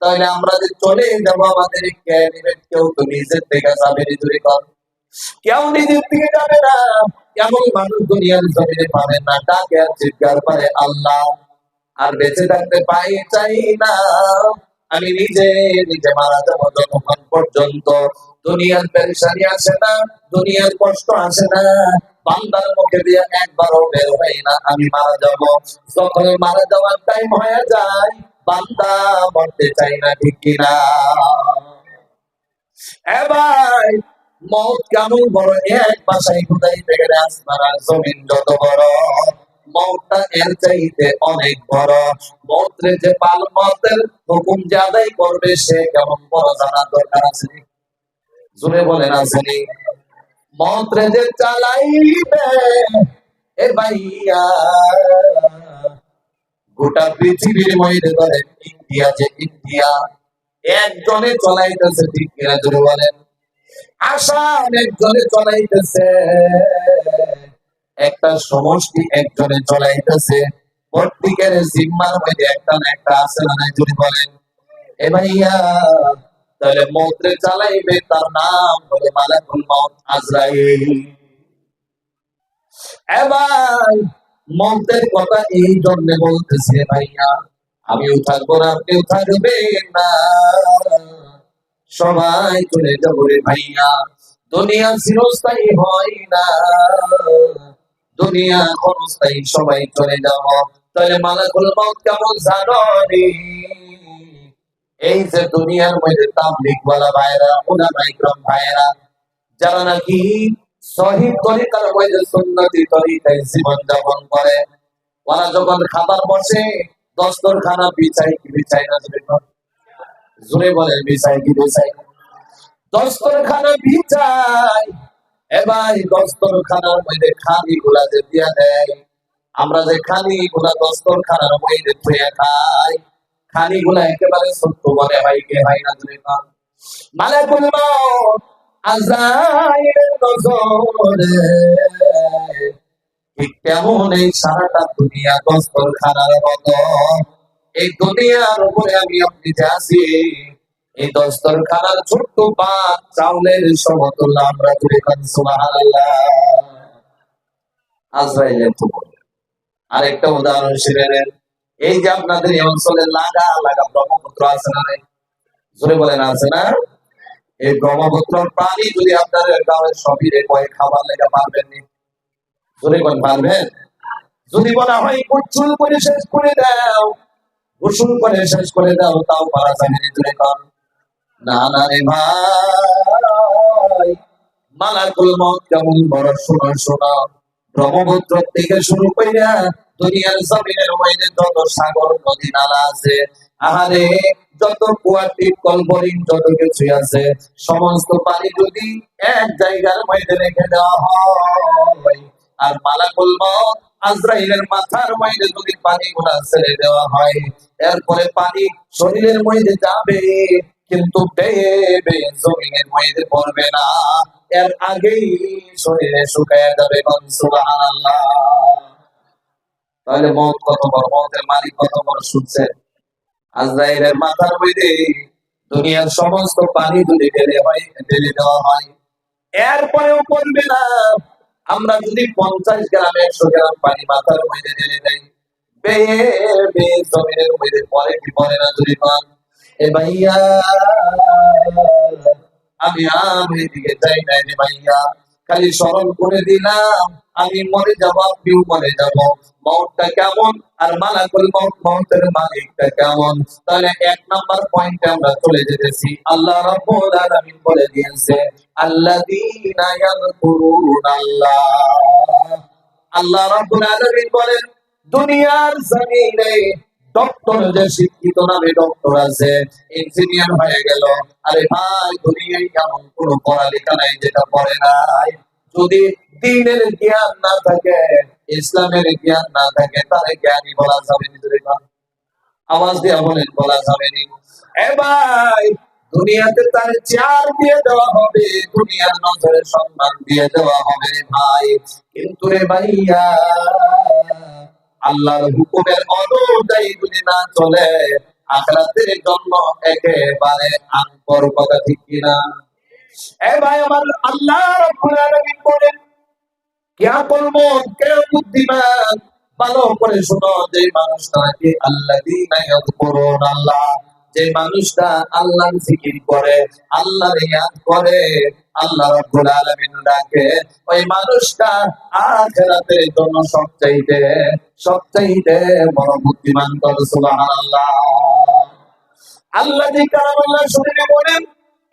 তাহলে আমরা যে চলে যাব, আমাদের কে নিবে? কেউ তো নিজের থেকে যাবে না। জোরে বল। কেউ নিজের থেকে যাবে না। এমন মানুষ দুনিয়ার জমিনে পাবে না, ডাকে আর চিৎকার করে আল্লাহ, আর বেঁচে থাকতে পাই চাই না, আমি নিজে নিজে মারা যাবো। যতক্ষণ পর্যন্ত দুনিয়ার পেরেশানি আসে না, দুনিয়ার কষ্ট আসে না, বান্দার মুখে দিয়ে একবারও বের হয় না, আমি মারা যাব। যখন মারা যাওয়ার টাইম হয়ে যায়, বান্দা মরতে চাই না, ঠিক কিনা? এবার মউত কেমন বড়, এক বাসায় খুদাইতে গেলে আসমান আর জমিন যত বড়, মউতটা এর চাইতে অনেক বড়। মউতরে যে পাল মউতের হুকুম যে আদায় করবে, সে কেমন বড় জানার দরকার আছে। জোরে বলেন, আসেনি? মউতরে যে চালাইবে, এ ভাইয়া, গোটা পৃথিবীর মধ্যে ধরেন ইন্ডিয়া, যে ইন্ডিয়া একজনে চলাইতেছে, ঠিক কিনা? জোরে বলেন। আসাম একজনে চলাইতেছে, একটা সমষ্টি একজনে চলাইতেছে, প্রত্যেকের জিম্মার মধ্যে একটা না একটা আছে না নাই? যদি বলেন। এ ভাইয়া, তাহলে মউতরে চালাইবে, তার নাম হলো মালাকুল মউত আজরাইল। এবার মউতের কথা এই জন্য বলতেছে, ভাইয়া আমিও থাকবো না, আপনিও থাকবেন না, সবাই চলে যাবো রে ভাইয়া। দুনিয়া চিরস্থায়ী হয় না, দুনিয়া ক্ষণস্থায়ী, সবাই চলে যাব। তাহলে মালাকুল মউত কেমন জানো রে? এই যে দুনিয়ার মধ্যে তাবলীগ ওয়ালা ভাইরা, উলামায়ে ইকরাম ভাইরা, যারা নাকি সহিহ তরিকার মধ্যে সুন্নতি তরিকায় জীবন যাপন করে, ওরা যখন খাবার বসে, দস্তরখানা বিছাই কি বিছাই না? জোরে বলেন, বিছাই কি বিছাই? দস্তরখানা বিছাই। এবার দস্তরখানার মধ্যে খানি গুলা যে দিয়া দেয়, আমরা যে খানি গুলা দস্তরখানার মধ্যে ধুয়ে খাই, খানি গুলা একেবারে ছোট্ট মনে হয়, কে হয় না? জোরে বল। মালাকুল মউত আজরাইলের নজরে ঠিক তেমন এই সারাটা দুনিয়া দস্তরখানার মতো। এই দুনিয়ার উপরে আমি আপনি যে আছি, এই দস্তরখানার ছোট্ট পাক চাউলের সমতুল্য আমরা জুড়ে খান সুবহানাল্লাহ। আজরাইলের তো বলে। আরেকটা উদাহরণ হিসেবে নেন, এই যে আপনাদের এই অঞ্চলে লাগা লাগা ব্রহ্মপুত্র আছে না নাই? জোরে বলেন আছে না? এই ব্রহ্মপুত্রের পানি যদি আপনাদের গাঁয়ের সবিরে কয়েক খাবার লেগে পারবেন নি? জোরে বলেন পারবেন? যদি বলা হয় গোসল করে শেষ করে দাও, গোসল করে শেষ করে দাও, তাও পারা যাবে না, জোরে কর। না না রে ভাই, মালাকুল মউত কেমন বড় শোনা শোনা, ব্রহ্মপুত্র থেকে শুরু কইরা দুনিয়ার জমিনের মধ্যে যত সাগর নদী নালা আছে, আহারে যত কুয়া টিপ কলবরিং যত কিছু আছে, সমস্ত পানি যদি এক জায়গার মধ্যে রেখে দেওয়া হয়, আর মালাকুল মউত আজরাইলের মাথার মধ্যে যদি পানিগুলা ছেড়ে দেওয়া হয়, এরপরে পানি শরীরের মধ্যে যাবে, কিন্তু বেয়ে বেয়ে জমিনের মধ্যে পড়বে না, এর আগেই শরীরে শুকায় যাবে। সুবহানাল্লাহ। তাহলে মৌত কত বড়, মৌতের মালিক কত বড় শুনছেন? আজরাইলের মাথার মধ্যে দুনিয়ার সমস্ত পানি যদি ঢেলে দেওয়া হয়, এরপরেও পড়বে না। আমরা যদি 50 গ্রাম 100 গ্রাম পানি মাথার মধ্যে ঢেলে দেই, বেয়ে বেয়ে জমিনের মধ্যে পড়ে কি পড়ে না? যদি পান এ ভাইয়া, আমি এদিকে চাই না রে ভাইয়া, খালি স্মরণ করে দিলাম আমি মরে যাব, আপনিও মরে যাব, মৌতটা কেমন আর মালাকুল মউত মৌতের মালিকটা কেমন। তাহলে 1 নাম্বার পয়েন্টে আমরা চলে যেতেছি। আল্লাহ রাব্বুল আলামিন বলে দিয়েছে আল্লাযীনা ইয়াযকুরুনাল্লাহ। আল্লাহ রাব্বুল আলামিন বলেন দুনিয়ার জমিনে ডক্টর যে শিক্ষিত নামে ডক্টর আছে, ইঞ্জিনিয়ার হয়ে গেল, আরে ভাই দুনিয়ায় এমন কোন পড়ালেখা নাই যেটা পড়ে নাই। যদি দ্বীনের জ্ঞান না থাকে, ইসলামের জ্ঞান না থাকে, তাহলে জ্ঞানী বলা যাবে না। যদি আওয়াজ দিয়ে বলেন বলা যাবে না। এ ভাই দুনিয়াতে তার চার দিয়ে দেওয়া হবে, দুনিয়ার নজরে সম্মান দিয়ে দেওয়া হবে রে ভাই, কিন্তু রে ভাইয়া আল্লাহর হুকুমের অনুযায়ী যদি না চলে, আখিরাতের জন্য একেবারে আনপর, কথা ঠিক কিনা? এ ভাই আমার আল্লাহ রাব্বুল আলামিন বলেন কিয়া বলবো কেউ বুদ্ধিমান, ভালো করে শোনো, যে মানুষটা নাকি আল্লাযীনা ইয়াযকুরুনাল্লাহ, যে মানুষটা আল্লাহর জিকির করে, আল্লাহর ইয়াদ করে, আল্লাহ রাব্বুল আলামিন ডাকে, ওই মানুষটা আখিরাতের জন্য সবচাইতে সবচাইতে বড় বুদ্ধিমান। বলো সুবহানাল্লাহ। আল্লাহ যে কালামুল্লাহ শুনে বলেন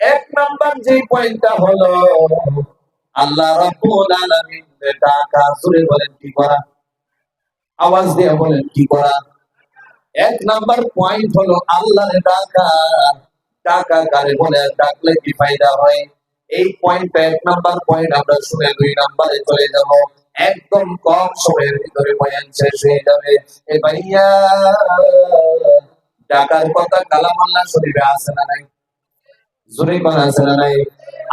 1 নাম্বার যে পয়েন্টটা হলো আল্লাহ রাব্বুল আলামিন ডাকা। সুরে বলেন কি করা? আওয়াজ দিয়ে বলেন কি করা? 1 নাম্বার পয়েন্ট হলো আল্লাহর ডাকা। ডাকা কারে বলে, ডাকলে কি ফায়দা হয়? এই পয়েন্টটা 1 নাম্বার পয়েন্ট আমরা শুনে 2 নাম্বারে চলে যাব। একদম কম সময়ের ভিতরে বয়ান শেষ হয়ে যাবে। এ ভাইয়া ডাকার কথা কালামাল্লাহ শরীফে আছে না নাই? জোরে কোন আছে না নাই?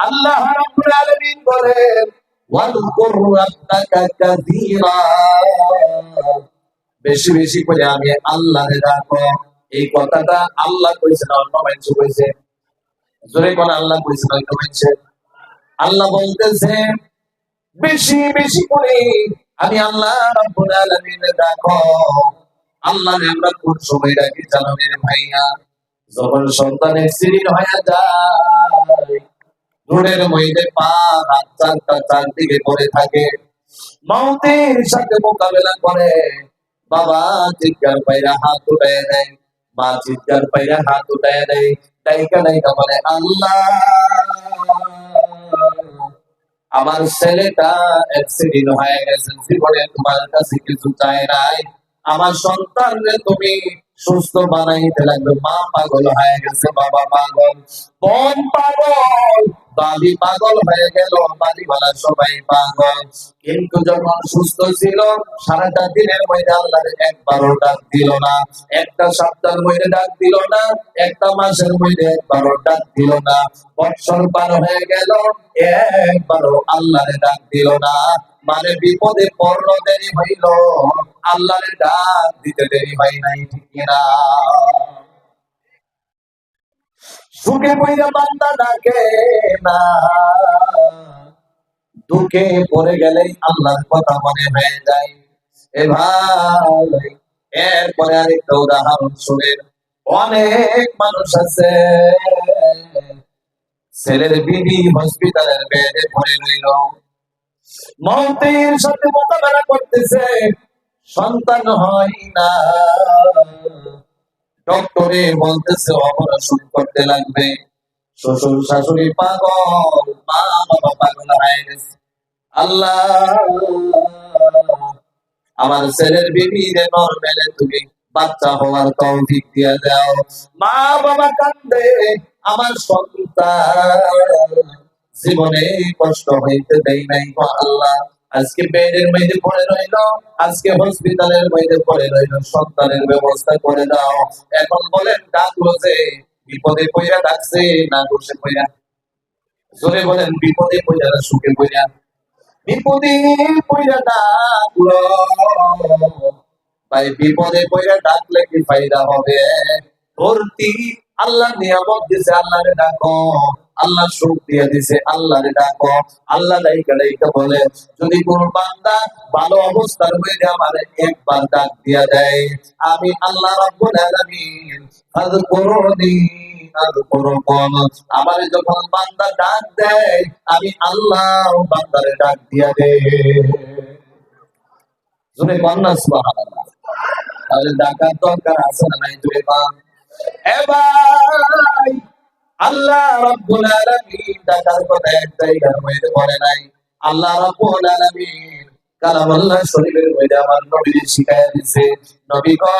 আল্লাহ রাব্বুল আলামিন বলেন ওয়াযকুর রাব্বাকা কাসীরা, বেশি বেশি করে আমি আল্লাহরে ডাকো। এই কথাটা আল্লাহ কইছে না অন্য মানুষ কইছে? জোরে কোন আল্লাহ কইছে না অন্য মানুষ? আল্লাহ বলতেছে বেশি বেশি করে আমি আল্লাহ রাব্বুল আলামিন ডাকো। আল্লাহরে আমরা কোন সময় ডাকি জানো রে ভাইয়া? যখন সন্তান অ্যাক্সিডেন্ট হয়ে যায়, রোডের মধ্যে পা হাত চারটা চারদিকে পড়ে থাকে, মৌতের সাথে মোকাবেলা করে, বাবা চিৎকার পাইরা হাত উঠায় দেয়, মা চিৎকার পাইরা হাত উঠায় দেয়, ডাইকা ডাইকা বলে আল্লাহ আমার ছেলেটা অ্যাক্সিডেন্ট হয়ে গেছে, জীবনে তোমার কাছে কিছু চায় নাই, আমার সন্তানকে তুমি সুস্থ বানাইতে লাগবে। মা পাগল হয়ে গেছে, বাবা পাগল, বোন পাগল, বাড়ি পাগল হয়ে গেল, বাড়িওয়ালা সবাই পাগল। কিন্তু যখন সুস্থ ছিল, সারাটা দিনের মধ্যে আল্লাহর একবারও ডাক দিল না, একটা সপ্তাহের মধ্যে ডাক দিল না, একটা মাসের মধ্যে একবারও ডাক দিল না, বৎসর পার হয়ে গেল, একবারও আল্লাহরে ডাক দিল না। মানে বিপদে পড়ল, দেরি হইল, আল্লাহরে ডাক দিতে দেরি হয় নাই, ঠিক কিনা? সুখে পইরা বান্দা ডাকে না, দুঃখে পড়ে গেলেই আল্লাহর কথা মনে হয়ে যায়। এ ভাই, এরপরে আরেকটা উদাহরণ শুনেন। অনেক মানুষ আছে, ছেলের বিবি হসপিটালের বেডে পড়ে রইল, মৌতের সাথে মোকাবেলা করতেছে, সন্তান হয় না, ডক্টরে বলতেছে অপারেশন করতে লাগবে, শ্বশুর শাশুড়ি পাগল, মা বাবা পাগল হয়ে গেছে। আল্লাহ, আমার ছেলের বিবিরে নরমেলে তুমি বাচ্চা হওয়ার তৌফিক দিয়ে দাও। মা বাবা কান্দে, আমার সন্তান জীবনে কষ্ট হইতে দেই নাই গো আল্লাহ, আজকে বেডের মধ্যে পড়ে রইল, আজকে হসপিটালের মধ্যে পড়ে রইল, সন্তানের ব্যবস্থা করে দাও। এখন বলেন ডাকলো যে বিপদে পইরা ডাকছে না বসে পইরা? জোরে বলেন, বিপদে পইরা না সুখে পইরা? বিপদে পইরা ডাকলো। ভাই, বিপদে পইরা ডাকলে কি ফায়দা হবে? ভর্তি আল্লাহ নিয়ামত দিছে, আল্লাহরে ডাকো। আল্লাহ সুখ দিয়ে দিছে, আল্লাহরে ডাকো। আল্লাহ ডাইকা ডাইকা বলে, যদি কোন বান্দা ভালো অবস্থার মধ্যে আমারে একবার ডাক দিয়া দেয়, আমি আল্লাহ রাব্বুল আলামিন ফাযকুরুনি আযকুরুকুম, আমারে যখন বান্দা ডাক দেয়, আমি আল্লাহ বান্দারে ডাক দিয়া দেয়। জোরে কন্যা সুবহানাল্লাহ। তাহলে ডাকার দরকার আছে না নাই? জোরে পান। এ ভাই, আল্লাহ রাব্বুল আলামিন ডাকার কথা এক জায়গার মধ্যে বলে নাই। আল্লাহ রাব্বুল আলামিন কালামুল্লাহ শরীফের মধ্যে আমার নবীকে শিখায়া দিয়েছে, নবী গো,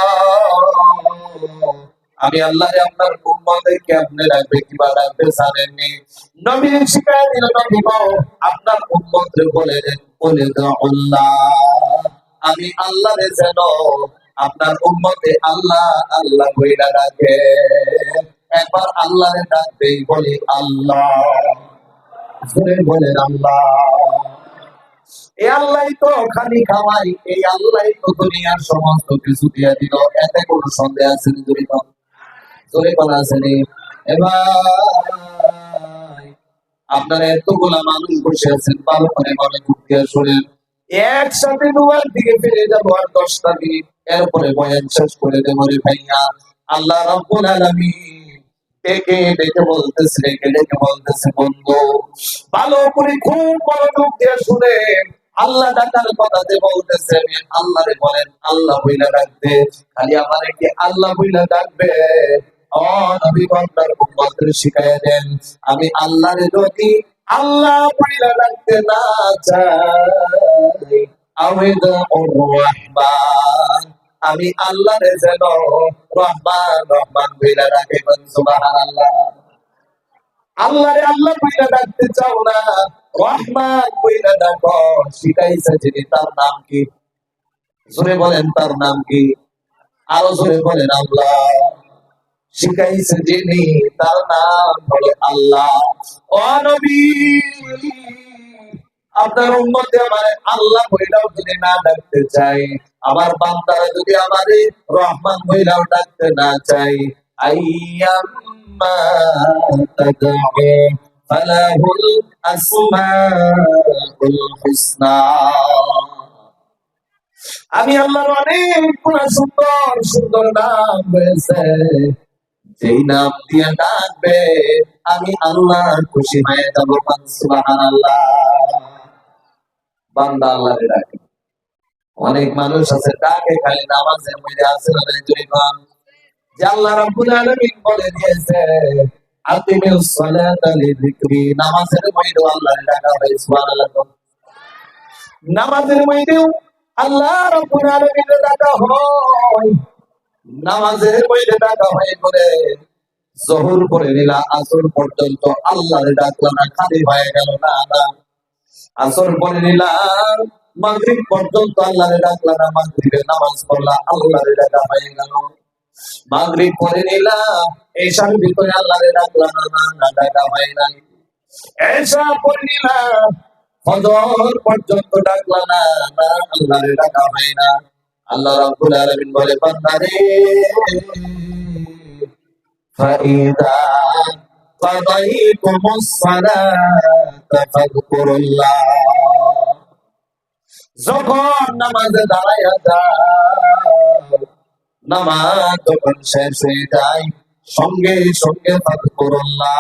আমি আল্লাহরে আপনার উম্মতকে আপনি রাখবে কিবা রাখবে জানেননি? নবী শিখায়া দিল, নবী গো, আপনার উম্মতকে বলে দেন, বলে দাও আল্লাহ, আমি আল্লাহরে যেন আপনার উম্মতে আল্লাহ আল্লাহ কইরা ডাকে। একবার আল্লাহরে ডাকতেই বলি আল্লাহ, জোরে বলেন আল্লাহ। এই আল্লাহই তো খালি খাওয়াই, এই আল্লাহই তো দুনিয়ার সমস্ত কিছু দিয়ে দিল, এতে কোনো সন্দেহ আছে নি? জোরে কোন, জোরে কোন আছে নি? এবার আপনারা এতগুলা মানুষ বসে আছেন, ভালো করে মনে করতে শোনেন, একসাথে দুয়ার দিকে ফিরে যাবো আর 10টা মিনিট, এরপরে বয়ান শেষ করে দেবো রে ভাইয়া। আল্লাহ রাব্বুল আলামিন ডেকে ডেকে বলতেছে, ডেকে ডেকে বলতেছে, বন্ধু ভালো করে খুব মনোযোগ দিয়ে শুনে, আল্লাহ ডাকার কথা যে বলতেছে, আমি আল্লাহরে বলেন আল্লাহ বইলা ডাকবে, খালি আমারে কি আল্লাহ বইলা ডাকবে? ও নবী, আপনার উম্মতকে শিখায়া দেন, আমি আল্লাহরে যদি আল্লাহ বইলা ডাকতে না চাই, রহমান, আমি আল্লাহরে যেন রহমান রহমান বইলা ডাকে। সুবহানাল্লাহ। আল্লাহরে আল্লাহ বইলা ডাকতে চাও না, রহমান বইলা ডাকো। শিখাইছে যিনি, তার নাম কি? জোরে বলেন, তার নাম কি? আরো জোরে বলেন, আল্লাহ। শিখাইছে যিনি, তার নাম হলো আল্লাহ। ও নবী, আপনার উম্মতে আমার আল্লাহ বইলাও যদি না ডাকতে চাই, আমার বান্দারা যদি আমারে রহমান বইলাও ডাকতে না চাই, আইয়াম্মা তাদউ ফালাহুল আসমাউল হুসনা, আমি আল্লাহর অনেকগুলো সুন্দর সুন্দর নাম রয়েছে, যেই নাম দিয়ে ডাকবে আমি আল্লাহ খুশি হয়ে যাবো। সুবহানাল্লাহ। বান্দা আল্লাহরে ডাকে। অনেক মানুষ আছে ডাকে খালি নামাজের মধ্যে আছে না নাই? জোরে কোন, যে আল্লাহ রাব্বুল আলামিন বলে দিয়েছে, আকিমিস সালাতা লিযিকরি, নামাজের মধ্যে আল্লাহরে ডাকা হয়। সুবহানাল্লাহ। নামাজের মধ্যেও আল্লাহ রাব্বুল আলামিনের ডাকা হয়, নামাজের মধ্যে ডাকা হয় করে জোহর করে নিলা, আসর পর্যন্ত আল্লাহরে ডাকলা না, খালি হয়ে গেল না? না, আসর পরে নিলাম, মাগরিব পর্যন্ত আল্লাহরে ডাকলা না, মাগরিবের নামাজ পড়লা, আল্লাহরে ডাকা হয়ে গেল। মাগরিব পরে নিলাম, এশার ভিতরে আল্লাহরে ডাকলা না, না ডাকা হয় নাই। এশা পরে নিলাম, ফজর পর্যন্ত ডাকলা না, না আল্লাহরে ডাকা হয় না। আল্লাহ রাব্বুল আলামিন বলে, বান্দারে, ফাইদা قضيتم الصلاة فاذكروا الله যখন নামাজে দাঁড়ায়া যাও নামাজ যখন শেষ হয়ে যায় সঙ্গে সঙ্গে ফাযকুরুল্লাহ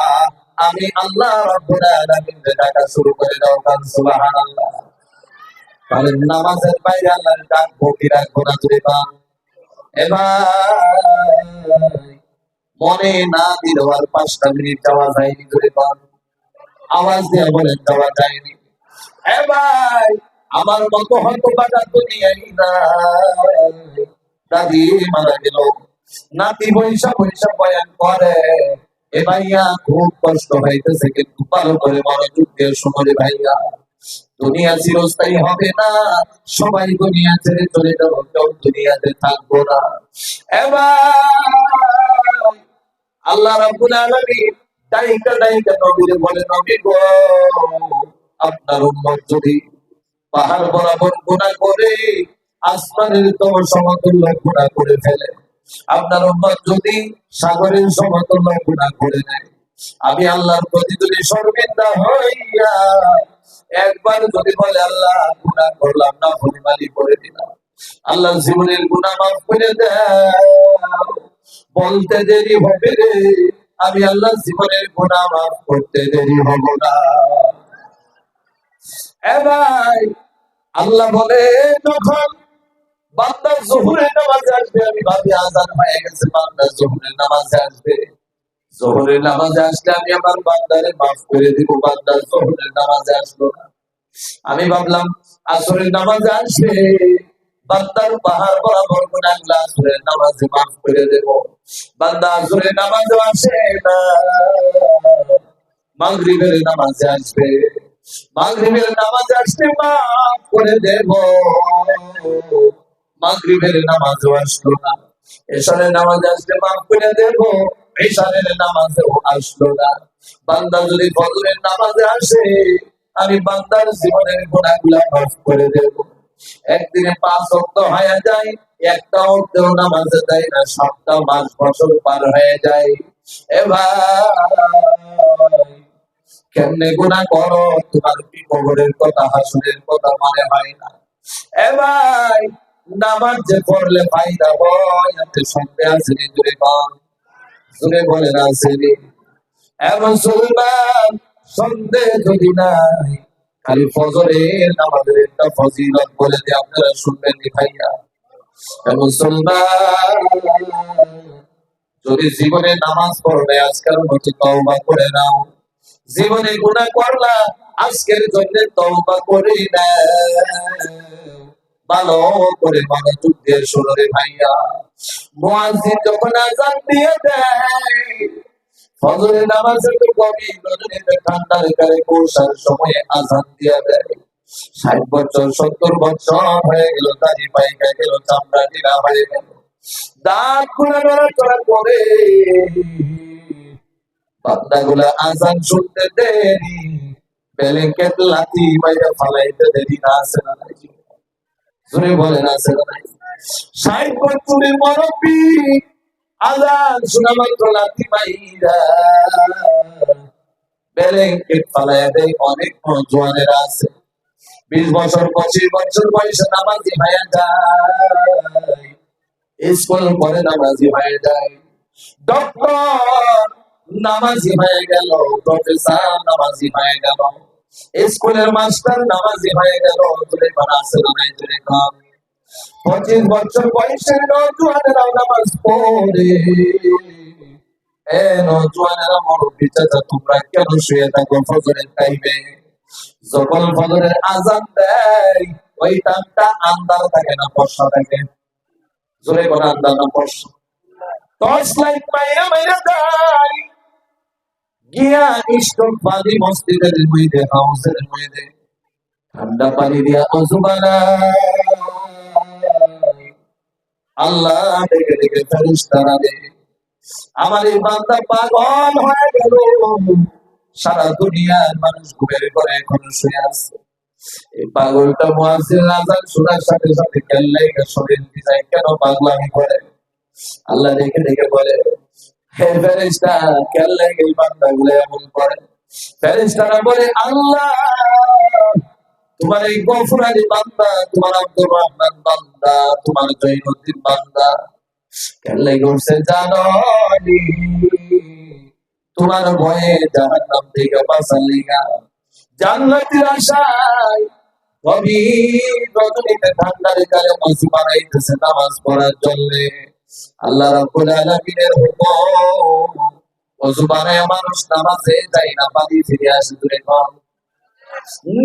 আমি আল্লাহ রাব্বুল আলামিন ডাকা শুরু করে দাও সুবহানাল্লাহ। তাহলে নামাজের বাইরে আল্লাহর ডাক ভক্তিরা গোনা জুড়ে পান এবার মনে না দিলেও আর 5টা মিনিট যাওয়া যায়নি জুড়ে পান আওয়াজ দিয়ে বলেন যাওয়া যায়নি এবার আমার মতো হয়তো বাজার দুনিয়ায় নাই দাদি মারা গেল নাতি বৈশা বৈশা বয়ান করে এ ভাইয়া খুব কষ্ট হইতেছে কিন্তু ভালো করে মনোযোগ দিয়ে শোনো রে ভাইয়া দুনিয়া চিরস্থায়ী হবে না সবাই দুনিয়া ছেড়ে চলে যাবো কেউ দুনিয়াতে থাকবো না এবার আল্লাহ রাব্বুল আলামিন দাইকা দাইকা নবীরে বলে নবী গো আপনার উম্মত যদি পাহাড় বরাবর গুনাহ করে আসমানের তো সমতুল্য গুনাহ করে ফেলে আপনার উম্মত যদি সাগরের সমতুল্য গুনাহ করে নেয় আমি আল্লাহর প্রতি যদি শর্মিন্দা হইয়া একবার যদি বলে আল্লাহ গুনাহ করলাম না পরিমাণই করে দিলাম আল্লাহ জীবনের গুনাহ মাফ করে দেয় বলতে দেরি হবে রে আমি আল্লাহ জীবনের গুনাহ মাফ করতে দেরি হব না এবার আল্লাহ বলে যখন বান্দা যোহরের নামাজে আসবে আমি ভাবি আযান হয়ে গেছে বান্দা যোহরের নামাজে আসবে যোহরের নামাজে আসলে আমি আমার বান্দারে মাফ করে দিব বান্দা যোহরের নামাজে আসলো না আমি ভাবলাম আসরের নামাজে আসবে বান্দার পাহাড় বরাবর গুনাহগুলো আসরের নামাজে মাফ করে দেব বান্দা আসরের নামাজে আসে না মাগরিবের নামাজে আসবে মাগরিবের নামাজে আসলে মাফ করে দেব মাগরিবের নামাজে আসলো না এশারের নামাজে আসলে মাফ করে দেব এশারের নামাজেও আসলো না বান্দা যদি ফজরের নামাজে আসে আমি বান্দার জীবনের গুনাহগুলো মাফ করে দেব একদিনে 5 ওয়াক্ত হয়ে যায় একটা ওয়াক্তেও নামাজে যায় না 7টা মাস বছর পার হয়ে যায় এবার কেমনে গুনাহ করো তোমার কি কবরের কথা হাসরের কথা মনে হয় না এবার নামাজ যে পড়লে ফায়দা হয় এতে সন্দেহ আছে নি জুড়ে বলেন আসেনি এমন মুসলমান সন্দেহ যদি নাই খালি ফজরের নামাজের একটা ফজিলত বলে দিয়ে আপনারা শুনবেন নি ভাইয়া মুসলমান যদি জীবনে নামাজ পড়বে আজকের মতো তওবা করে নাও জীবনে গুনাহ করলা আজকের জন্য তওবা করে নাও ভালো করে মনোযোগ দিয়ে শোনো রে ভাইয়া মুয়াজ্জিন যখন আযান দিয়ে দেয় ফজরের নামাজে তো গভীর রজনীতে ঠান্ডার কারে বর্ষার সময়ে আযান দিয়ে দেয় 60 বছর 70 বছর হয়ে গেল দাড়ি পাইকা গেল চামড়া ঢিলা হয়ে গেল দাঁত খুলে নড়াচড়া করে বান্দাগুলা আযান শুনতে দেরি ব্যালেঙ্কেট লাথি বাইরে ফালাইতে দেরি না আছে না নাই জোরে বলেন আছে না নাই 60 বছরের মুরব্বি আযান শোনা মাত্র লাথি বাইরা ব্যালেঙ্কেট ফালাইয়া দেয় অনেক জওয়ানেরা আছে 20 বছর 25 বছর বয়সে নামাজি হয়ে যায় স্কুল পরে নামাজি হয়ে যায় ডক্টর নামাজি হয়ে গেল প্রফেসর নামাজি হয়ে গেল স্কুলের মাস্টার নামাজি হয়ে গেল তুলে বানাসে নাই তুলে কম 25 বছর বয়সের নওজোয়ানেরা নামাজ পড়ে এ নওজোয়ানেরা মুরব্বি চাচা তোমরা কেন শুয়ে থাকো ফজরের টাইমে যখন ফজরের আযান দেয় ওই টাইমটা আন্ধার থাকে না বর্ষা থাকে জোরে কোন আন্ধার না বর্ষা টর্চ লাইট মাইরা মাইরা যায় গিয়া স্টোভ বাদি মসজিদের মধ্যে হাউসের মধ্যে ঠান্ডা পানি দিয়া ওযু বানায় আল্লাহ দেখে দেখে ফেরেশতারা দে আমার এই বান্দা পাগল হয়ে গেল সারা দুনিয়ার মানুষ ঘুমের ঘরে এখন শুয়ে আছে এই পাগলটা মুয়াজ্জিন আযান শোনার সাথে সাথে কেল্লাই শরীর ভিজায় কেন পাগলামি করে আল্লাহ দেখে দেখে বলে হে ফেরেশতা কেন লাগে এই বান্দাগুলো এমন করে? ফেরেশতারা বলে আল্লাহ তোমার এই গফুরানি বান্দা, তোমার আব্দুর রহমান বান্দা, তোমার জয়নুদ্দিন বান্দা কেন লাগে উঠছে জানো নি? তোমার ভয়ে জাহান্নাম থেকে বাঁচার লিগা জান্নাতের আশায় গভীর রজনীতে ঠান্ডার কালে মাঝি বানাইতেছে নামাজ পড়ার জন্য। আল্লাহ রাব্বুল আলামিনের হুকুম ওযু বানায় মানুষ নামাজে যায় না, বাড়ি ফিরে আসে। দূরে কম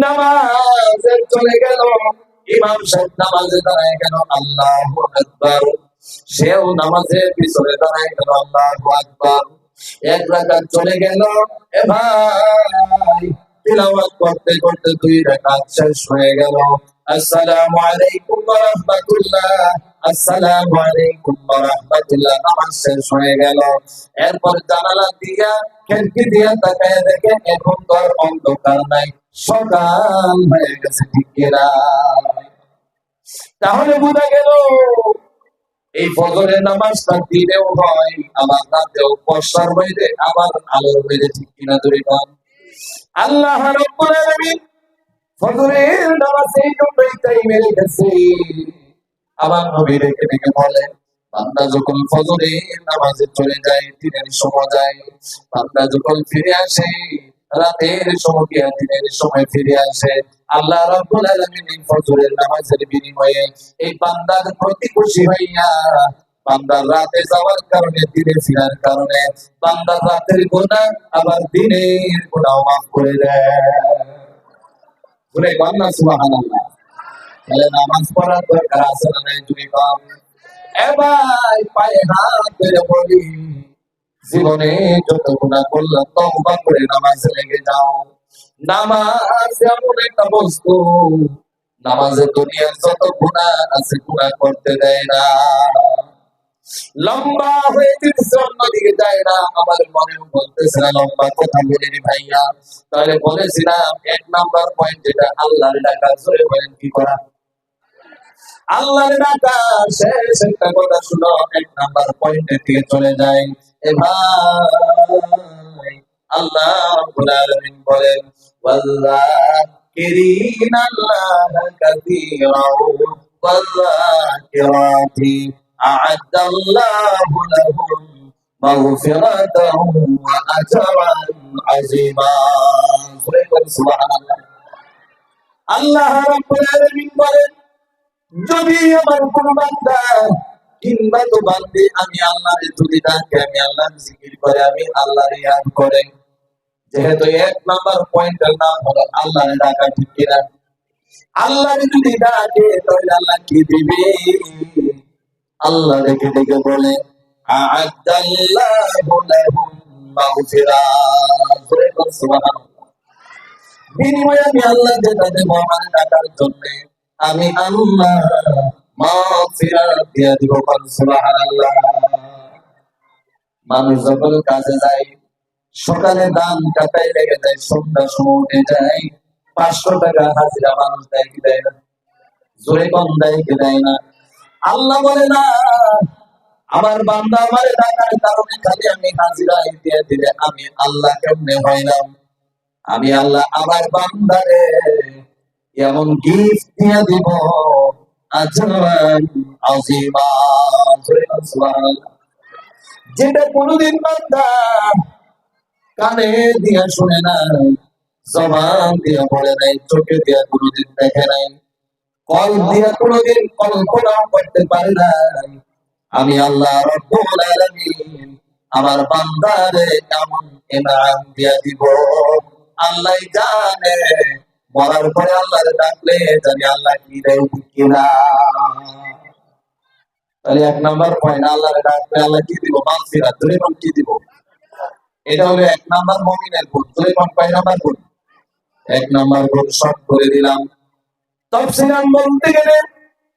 নামাজে চলে গেল, ইমাম সাহেব নামাজে দাঁড়ায় গেল, আল্লাহু আকবার। সেও নামাজের পিছনে দাঁড়ায় গেল, আল্লাহু আকবার। এক রাকাত চলে গেল। এ ভাই তিলাওয়াত করতে করতে দুই রাকাত শেষ হয়ে গেল। আসসালামু আলাইকুম ওয়া রাহমাতুল্লাহ, আসসালামু আলাইকুম ওয়া রাহমাতুল্লাহ, নামাজ শেষ হয়ে গেল। এরপর জানালা দিয়া খিড়কি দিয়া তাকায় দেখে এখন তো আর অন্ধকার নাই, সকাল হয়ে গেছে। ঠিক কিনা? তাহলে বোঝা গেল এই ফজরের নামাজটা দিনেও হয়, আবার রাতেও, বর্ষার মধ্যে আবার আলোর মধ্যে। ঠিক কিনা? দূরে কম আল্লাহ রাব্বুল আলামিন ফজরের নামাজ এই জন্যই টাইমে রেখেছে। আবার নবী রেখে রেখে বলেন বান্দা যখন ফজরের নামাজে চলে যায় দিনের সময় যায়, বান্দা যখন ফিরে আসে রাতের সময় গিয়া দিনের সময় ফিরে আসে, আল্লাহ রাব্বুল আলামিন এই ফজরের নামাজের বিনিময়ে এই বান্দার প্রতি খুশি হইয়া বান্দার রাতে যাওয়ার কারণে, দিনে ফিরার কারণে বান্দার রাতের গুনাহ আবার দিনের গুনাহ মাফ করে দেয়। বলে বান্দা সুবহানাল্লাহ। তাহলে নামাজ পড়ার দরকার আছে না নাই? তুমি কম এবার পায়ে হাত ধরে বলি জীবনে যত গুনাহ করলাম তওবা করে নামাজে লেগে যাও। নামাজ এমন একটা বস্তু, নামাজে দুনিয়ার যত গুনাহ আছে গুনাহ করতে দেয় না। লম্বা হয়ে যেতেছে, অন্যদিকে যায় না। আমার মনেও বলতেছে না লম্বা কথা বলিনি ভাইয়া। তাহলে বলেছিলাম এক নাম্বার পয়েন্ট যেটা আল্লাহর ডাকা, জোরে বলেন কি করা? আল্লাহর ডাকা। শেষ একটা কথা শুনো, এক নাম্বার পয়েন্টের দিকে চলে যায়। এ ভাই আল্লাহ রাব্বুল আলামিন বলেন ওয়াল্লাকিরিনা আল্লাহা কাসীরাও ওয়াল্লাকিরাতি আ'আদাল্লাহু লাহুম মাগফিরাতাও ওয়া আজরান আযীমা। সুবহানাল্লাহ। আল্লাহ রাব্বুল আলামিন বলেন যদি আমার কোন বান্দা কিংবা তো বান্দে আমি আল্লাহরে যদি ডাকে, আমি আল্লাহর জিকির করে, আমি আল্লাহর ইয়াদ করে, যেহেতু এক নাম্বার পয়েন্টের নাম হলো আল্লাহরে ডাকা। ঠিক কিনা? আল্লাহরে যদি ডাকে তাহলে আল্লাহ কি দিবে? আল্লাহ ডেকে ডেকে বলে আ'আদাল্লাহু লাহুম মাগফিরাত। সুবহানাল্লাহ। বিনিময়ে আমি আল্লাহ যেটা দেব আমার ডাকার জন্য, আমি আল্লাহ মাগফিরাত দিয়ে দিব। সুবহানাল্লাহ। মানুষ যখন কাজে যায় সকালে দান কাটাই লেগে যায়, সন্ধ্যার সময় উঠে যায়, 500 টাকা হাজিরা মানুষ দেয় কি দেয় না? জোরে কম দেয় কি দেয় না? আল্লাহ বলে না আমার বান্দা আমার ডাকার কারণে খালি আমি হাজিরা দিয়ে দিলে আমি আল্লাহ কেমনে হইলাম? আমি আল্লাহ আমার বান্দারে এমন গিফট দিয়ে দিব আজরান আযীমা। সুবহানাল্লাহ। যেটা কোনদিন বান্দা কানে দিয়া শুনে নাই, জবান দিয়া বলে নাই, চোখে দিয়া কোনদিন দেখে নাই, কল্প দিয়া কোনদিন কল্পনাও করতে পারে নাই, আমি আল্লাহ রাব্বুল আলামিন আমার বান্দারে এমন ইনাম দিয়া দিব। আল্লাহ জানে মরার পরে আল্লাহরে ডাকলে জানি আল্লাহ কি দেয় কিনা। তাহলে এক নাম্বার পয়েন্ট, আল্লাহরে ডাকলে আল্লাহ কি দিব? মাগফিরাত। ধরে কোন কি দিব? এটা হলো এক নাম্বার মুমিনের গুণ। ধরে কোন কয় নাম্বার গুণ? এক নাম্বার গুণ সব করে দিলাম। তাফসীর বলতে গেলে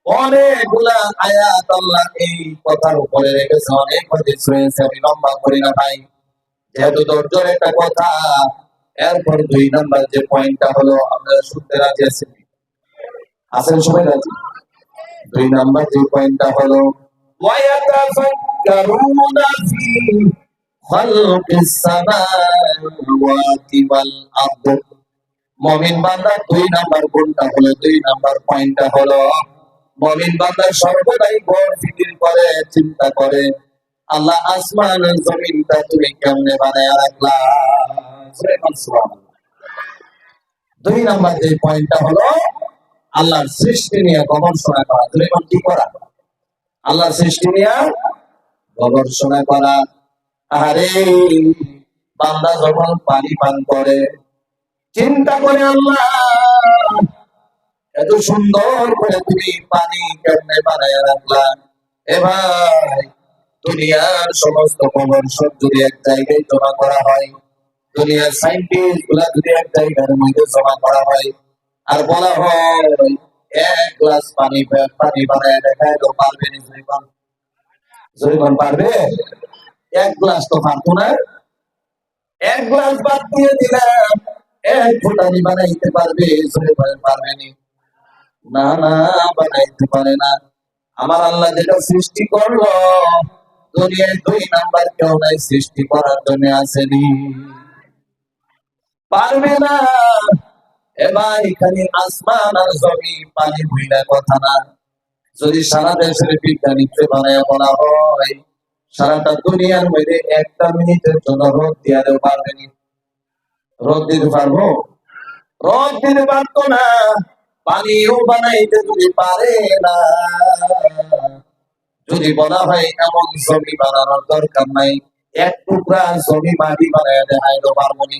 অনেকগুলা আয়াত আল্লাহ এই কথার উপরে রেখেছে, অনেক হাদিস রয়েছে। আমি লম্বা করি না ভাই, যেহেতু ধৈর্যের একটা কথা। এরপর 2 নাম্বার যে পয়েন্টটা হলো, আপনারা শুনতে রাজি আছেন? আছেন সবাই রাজি? 2 নাম্বার যে পয়েন্টটা হলো ওয়ায়াতাফাক্কারুনা ফি খালকিস সামাওয়াতি ওয়াল আরদ। মুমিন বান্দার 2 নাম্বার গুণটা হলো, 2 নাম্বার পয়েন্টটা হলো, মুমিন বান্দা সর্বদাই বড় ফিকির করে, চিন্তা করে, আল্লাহ আসমান আর জমিনটা তুমি কেমনে বানায়া রাখলা। সুবহানাল্লাহ। 2 নাম্বার যে পয়েন্টটা হলো আল্লাহর সৃষ্টি নিয়ে গবেষণা করা। তুমি কি করা? আল্লাহর সৃষ্টি নিয়ে গবেষণা করা। আরে বান্দা যখন পানি পান করে চিন্তা করে, আল্লাহ এত সুন্দর করে তুমি পানি কেমনে বানায় রাখলা। এ ভাই, দুনিয়ার সমস্ত গবেষক যদি এক জায়গায় জমা করা হয়, দুনিয়ার সায়েন্টিস্ট গুলা যদি এক জায়গার মধ্যে জমা করা হয়, আর বলা হয় 1 গ্লাস পানি পানি বানায় দেখায়, তো পারবে না? জরিমান পারবে? 1 গ্লাস তো পারতো না। 1 গ্লাস বাদ দিয়ে দিলাম, 1 ফুটানি বানাইতে পারবে? জরিমান পারবে না। না না, বানাইতে পারে না। আমার আল্লাহ যেটা সৃষ্টি করলো, দুনিয়ায় 2 নাম্বার কেউ নাই সৃষ্টি করার জন্য আসেনি, পারবে না। এবার এখানে আসমান আর জমিন পানি ভুইলা কথা না। যদি সারা দেশের বিজ্ঞানীকে বানায় বলা হয় সারাটা দুনিয়ার মধ্যে 1টা মিনিটের জন্য রোদ দিয়ারেও পারবে না। রোদ দিতে পারবো? রোদ দিতে পারতো না। পানিও বানাইতে যদি পারে না, যদি বলা হয় এমন জমি বানানোর দরকার নাই, 1 টুকরা জমি মাটি বানায় দেখাইতে পারবো না।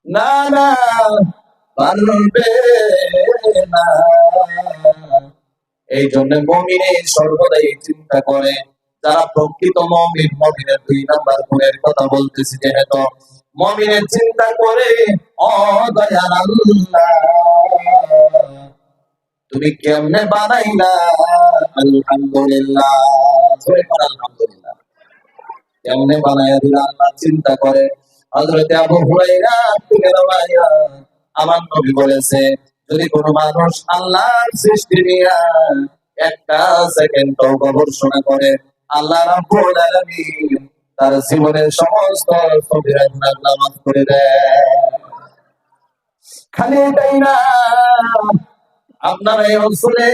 না না, পারবে না। এই জন্য মুমিনে সর্বদাই চিন্তা করে, যারা প্রকৃত মুমিন, মুমিনের 2 নাম্বার গুণের কথা বলতেছি, যেহেতু মুমিনের চিন্তা করে, ও দয়াল আল্লাহ তুমি কেমনে বানাইলা, আলহামদুলিল্লাহ, জোরে বল আলহামদুলিল্লাহ, কেমনে বানাইয়া দিলা আল্লাহ চিন্তা করে। হযরত আবু হুরায়রা থেকে রওয়ায়াত, আমার নবী বলেছে, যদি কোনো মানুষ আল্লাহর সৃষ্টি নিয়ে 1টা সেকেন্ড গবেষণা করে, আল্লাহ রাব্বুল আলামিন তার জীবনের সমস্ত কবিরা গুনাহ মাফ করে দেয়। খালি এটাই না, আপনার এই অঞ্চলে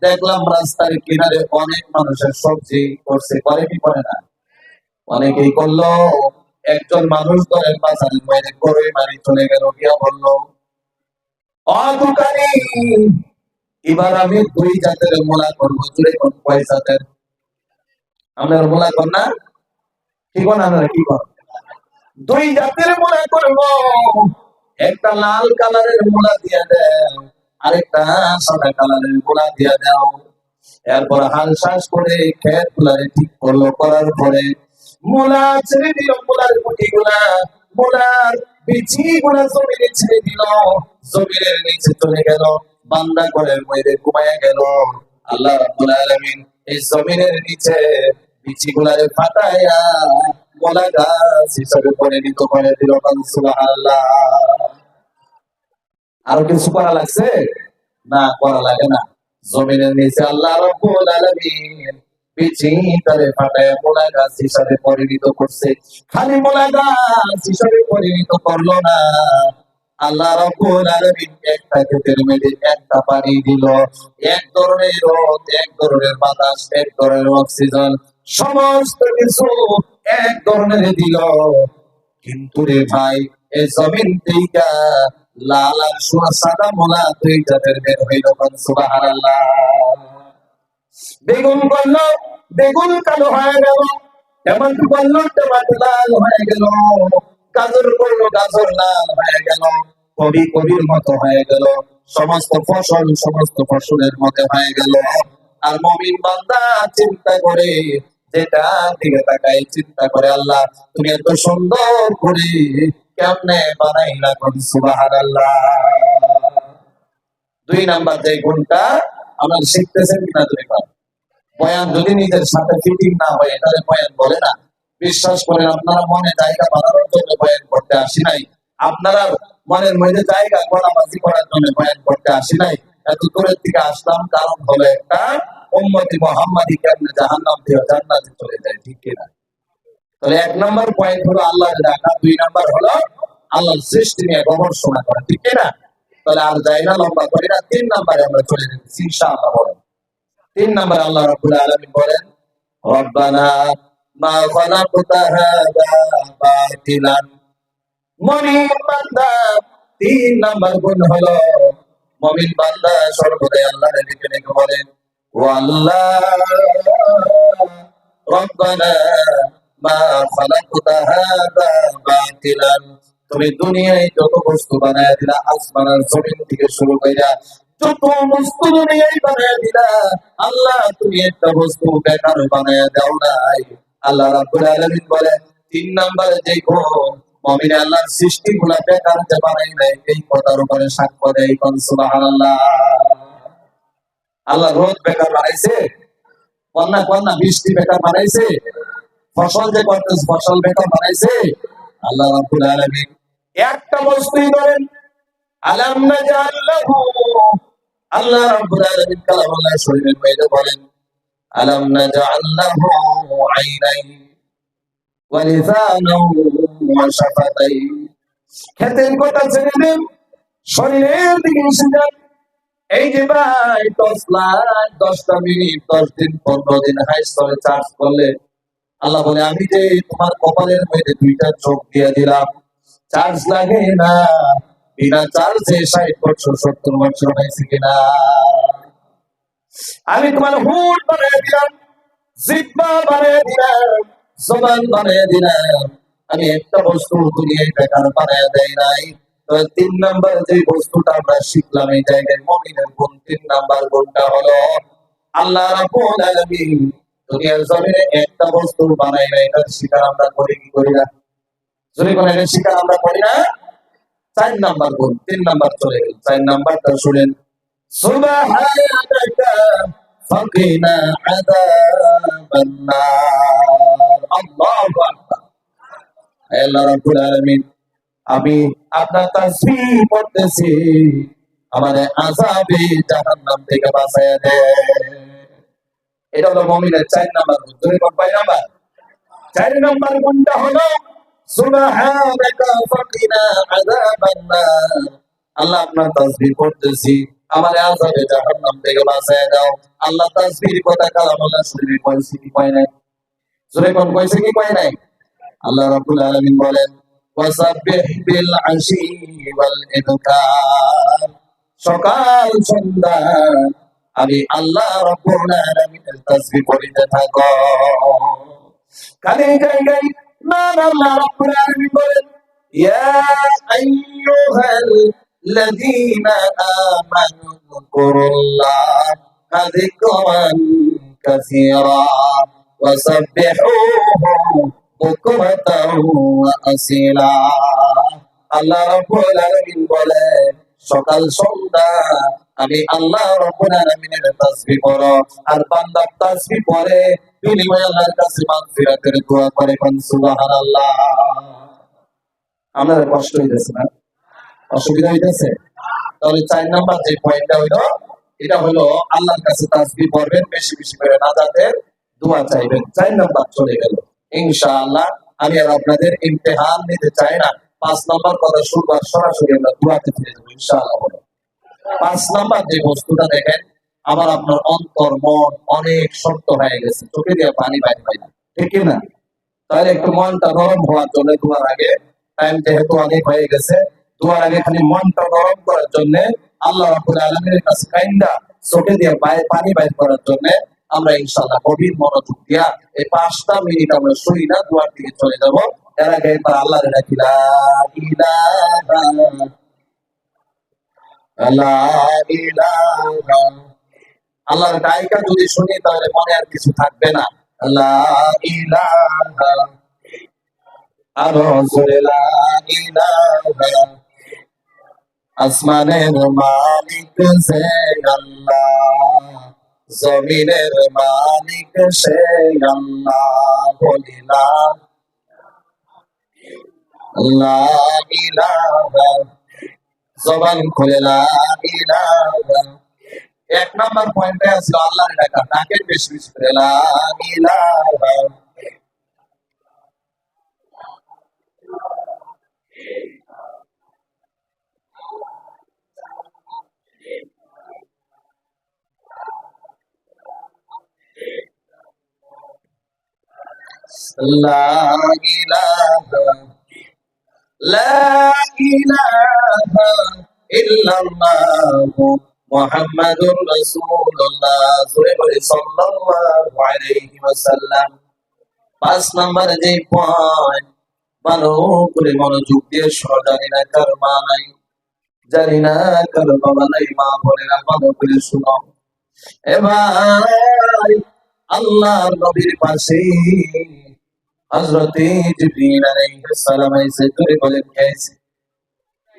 দেখলাম রাস্তার কিনারে অনেক মানুষের সবজি করছে, করে কি করে না? অনেকেই করলো। একজন মানুষ ধরেন বাজারের বাইরে গরুই মারি চলে গেল, গিয়া বললো, ও দোকানি, এবার আমি 2 জাতের মূলা করবো। চুরে কোন কয় জাতের? আপনার মূলা কর না? কি কোন? আপনারা কি কর? 2 জাতের মূলা করবো। একটা লাল কালারের মূলা দিয়ে দেন, আরেকটা সাদা কালারের মূলা দিয়ে দাও। এরপর হাল শ্বাস করে ক্ষেত গুলারে ঠিক করলো, করার পরে মূলা ছেড়ে দিল, মূলার গুটি গুলা, মূলার বিচি গুলা জমিনে ছেড়ে দিল, জমিনের নিচে চলে গেল, বান্দা ঘরের মধ্যে ঘুমায়া গেল। আল্লাহ রাব্বুল আলামিন এই জমিনের নিচে বিচি গুলারে ফাটাইয়া মূলা গাছ হিসাবে পরিণত করে দিল। সুবহানাল্লাহ। আরো কিছু করা লাগছে? না, করা লাগে না। জমিনের নিচে আল্লাহ রাব্বুল আলামিন বিচিটারে ফাটায় মূলা গাছ হিসাবে পরিণত করছে। খালি মূলা গাছ হিসাবে পরিণত করলো না, আল্লাহ রাব্বুল আলামিন একটা ক্ষেতের মধ্যে 1টা পানি দিল, 1 ধরনের রোদ, 1 ধরনের বাতাস, 1 ধরনের অক্সিজেন, সমস্ত কিছু 1 ধরনের দিল। কিন্তু রে ভাই, এই জমিন থেকে লাল আর সাদা মূলা 2 জাতের বের হইল। সুবহানাল্লাহ। বেগুন করলো, বেগুন কালো হয়ে গেল। টমেটো করলো, টমেটো লাল হয়ে গেল। গাজর করলো, গাজর লাল হয়ে গেল। কবি কবির মতো হয়ে গেল। সমস্ত ফসল সমস্ত ফসলের মতো হয়ে গেল। আর মুমিন বান্দা চিন্তা করে, যেটা দিকে তাকায় চিন্তা করে, আল্লাহ তুমি এত সুন্দর করে কেমনে বানাইলা। সুবহানাল্লাহ। 2 নাম্বার যে গুণটা আমরা শিখতেছেন কিনা তুমি বল। বয়ান যদি নিজের সাথে ফিটিং না হয়, তাহলে বয়ান বলে না। বিশ্বাস করেন, আপনারা মনে জায়গা বানানোর জন্য বয়ান করতে আসি নাই। আপনারা মনের মধ্যে জায়গা গলাবাজি করার জন্য বয়ান করতে আসি নাই। এত দূরের থেকে আসলাম, কারণ হলো একটা উম্মতি মুহাম্মাদি কেমনে জাহান্নাম থেকে জান্নাতে চলে যায়, ঠিক কিনা? তাহলে 1 নাম্বার পয়েন্ট হলো আল্লাহর ডাকা, 2 নাম্বার হলো আল্লাহর সৃষ্টি নিয়ে গবেষণা করা, ঠিক কি না? তাহলে আর যাই না, লম্বা করি না, 3 নাম্বারে আমরা চলে যাচ্ছি ইনশাআল্লাহ। বলেন 3 নাম্বারে আল্লাহ রাব্বুল আলামিন বলেন, রব্বানা মা খালাকতা হাযা বাতিলান। মুমিন বান্দা 3 নাম্বার গুণ হলো, মুমিন বান্দা সর্বদাই আল্লাহর দিকে ডেকে বলেন, ও আল্লাহ, রব্বানা মা খালাকতা হাযা বাতিলান। তুমি দুনিয়ায় যত বস্তু বানায় দিলা, আসমান আর জমিন থেকে শুরু কইরা যত বস্তু দুনিয়ায় বানায় দিলা, আল্লাহ তুমি একটা বস্তু বেকার বানায় দাও নাই। আল্লাহ রাব্বুল আলামিন বলে 3 নম্বরে যে গুণ, মুমিন আল্লাহর সৃষ্টিগুলা বেকার যে বানায় নাই, এই কথার উপরে সাক্ষ্য দেয়, কোন সুবহানাল্লাহ। আল্লাহ রোদ বেকার বানাইছে, বন্যা বৃষ্টি বেকার বানাইছে, ফসল যে করতেছে ফসল বেকার বানাইছে? আল্লাহ রাব্বুল আলামিন একটা বস্তুই ধরেন, আলাম নাজআল লাহু, আল্লাহ রাব্বুল আলামিন কালামুল্লাহ শরীফের মধ্যে বলেন, আলাম নাজআল লাহু আইনাইন ওয়া লিসানান ওয়া শাফাতাইন। খেতের কথা ছেড়ে দেন, শরীরের দিকে এসে যান। এই যে ভাই 10 লাখ 10টা মিনিট 10 দিন 15 দিন হাই স্তরে চার্জ করলে, আল্লাহ বলে আমি যে তোমার কপালের মধ্যে 2টা চোখ দিয়ে দিলাম, চার্জ লাগে না, বিনা চার্জে 60 বছর 70 বছর হয়েছে কিনা? আমি তোমার হুট বানিয়ে দিলাম, জিহ্বা বানিয়ে দিলাম, জবান বানিয়ে দিলাম। আমি একটা বস্তু দুনিয়ায় বেকার বানিয়ে দেয় নাই। তো 3 নাম্বার যে বস্তুটা আমরা শিখলাম এই জায়গায়, মুমিনের গুণ 3 নাম্বার গুণটা হলো, আল্লাহ রাব্বুল আলামিন দুনিয়ার জমিনে একটা বস্তু বানাই নাই, এটার স্বীকার আমরা করি কি করি না? যদি কোনো এটার স্বীকার আমরা করি না। 4 নাম্বার গুণ, 3 নাম্বার চলে গেল, 4 নাম্বারটা শুনেন, সুবহানাকা ফাকিনা আযাবান নার। আল্লাহু আকবার। হে আল্লাহ রাব্বুল আলামিন, আমি আপনার তাসবিহ পড়তেছি, আমাদের আযাবে জাহান্নাম থেকে বাঁচায়া দেন। এটা হলো মুমিনের 4 নাম্বার গুণ। তুমি কোন 5 নাম্বার? 4 নাম্বার গুণটা হলো সুবহানাকা ফাকিনা আযাবান নার। আল্লাহ আপনার তাসবিহ পড়তেছি, আমারে আযাবে জাহান্নাম থেকে বাঁচায়া দাও। আল্লাহ তাসবিহর কথা কালামুল্লাহ শরীফে কইছে কি কয় নাই? জোরে কোন কইছে কি কয় নাই? আল্লাহ রাব্বুল আলামিন বলেন, ওয়াসাব্বিহ বিল আশি ওয়াল ইবকার। সকাল সন্ধ্যা আমি আল্লাহ রাব্বুল আলামিনের তাসবিহ পড়িতে থাকো। কালে জায়গায় মান আল্লাহ রাব্বুল আলামিন বলেন, ইয়া আইয়ুহাল লাযীনা আমানু যকুরুল্লাহা যিকরান কাসীরা ওয়াসাব্বিহুহু বুকরাতাও ওয়া আসীলা। আল্লাহ রাব্বুল আলামিন বলেন, সকাল সন্ধ্যা আমি আল্লাহ রাব্বুল আলামিনের তাসবিহ পড়ো, আর বান্দা তাসবিহ পড়ে বিনিময়ে আল্লাহর কাছে মাগফিরাতের দোয়া করে, কোন সুবহানাল্লাহ। আমাদের কষ্ট হইতেছে না? অসুবিধা হইতেছে? তাহলে 4 নাম্বার যে পয়েন্টটা হইলো, এটা হলো আল্লাহর কাছে তাসবিহ পড়বেন, বেশি বেশি করে নাজাতের দোয়া চাইবেন। 4 নাম্বার চলে গেল। ইনশাআল্লাহ আমি আর আপনাদের ইমতিহান নিতে চাই না। 5 নাম্বার কথা শুনবার সরাসরি আমরা দোয়াতে ফিরে যাবো ইনশাআল্লাহ। বলে 5 নাম্বার যে বস্তুটা দেখেন, আমার আপনার অন্তর মন অনেক শক্ত হয়ে গেছে, চোখে দিয়ে পানি বাইর হয় না, ঠিক কি না? তাহলে একটু মনটা নরম হওয়ার জন্য দোয়ার আগে, টাইম যেহেতু অনেক হয়ে গেছে, দোয়ার আগে খালি মনটা নরম করার জন্য, আল্লাহ রাব্বুল আলামিনের কাছে কাইন্দা চোখে দিয়ে পানি বাইর করার জন্য আমরা ইনশাআল্লাহ গভীর মনোযোগ দিয়া এই 5টা মিনিট আমরা শুই না, দোয়ার দিকে চলে যাব। এর আগে একবার আল্লাহর ডাকি, লা ইলাহা লা ইলাহা। আল্লাহর ডাইকা যদি শুনি তাহলে মনে আর কিছু থাকবে না। লা ইলাহা, আরো জোরে লা ইলাহা। আসমানের মালিক সে আল্লাহ, জমিনের মালিক সে আল্লাহ। বলি লা ইলাহা, জবান খুলে লা ইলাহা। 1 নাম্বার পয়েন্টে আছে আল্লাহর ডাকা, ডাকের বেশি বেশি করে লা ইলাহা। লা ইলাহা লা ইলাহা ইল্লাল্লাহু মুহাম্মাদুর রাসূলুল্লাহ সাল্লাল্লাহু আলাইহি ওয়াসাল্লাম। 5 নম্বর যে পয়েন্ট, ভালো করে মনোযোগ দিয়ে শোনো। জানি না কার মা নাই, জানি না কার বাবা নাই, মা বোনেরা ভালো করে শুনো। এবার আল্লাহর নবীর পাশে হযরতে জিবরিল আলাইহিস সালাম এসে করে বলেন, কে আইছে?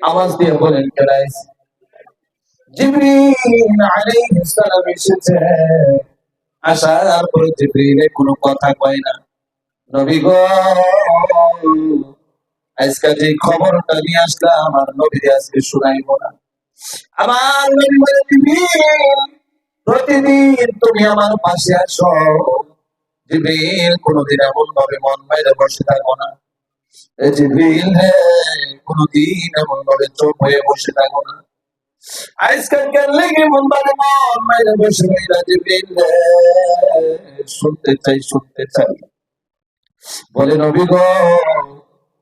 আওয়াজ দিয়ে বলেন, কে আইছে? জিবরিল আলাইহিস সালাম এসেছে। আসার পরে জিবরিল কোনো কথা কয় না। নবী গো, আজকে যে খবরটা নিয়ে আসলাম আমার নবী আজকে শুনাইব না। আমার নবী বলে, জিবরিল প্রতিদিন তুমি আমার পাশে আসো। জিবরিল কোনদিন এমন ভাবে মন মেরে বসে থাকো না। এ জিবরিল হে, কোনদিন এমন ভাবে চুপ হয়ে বসে থাকো না। আজকে কেন লেগে মন মেরে বসে রইলা জিবরিল হে? শুনতে চাই, শুনতে চাই। বলে, নবী গো,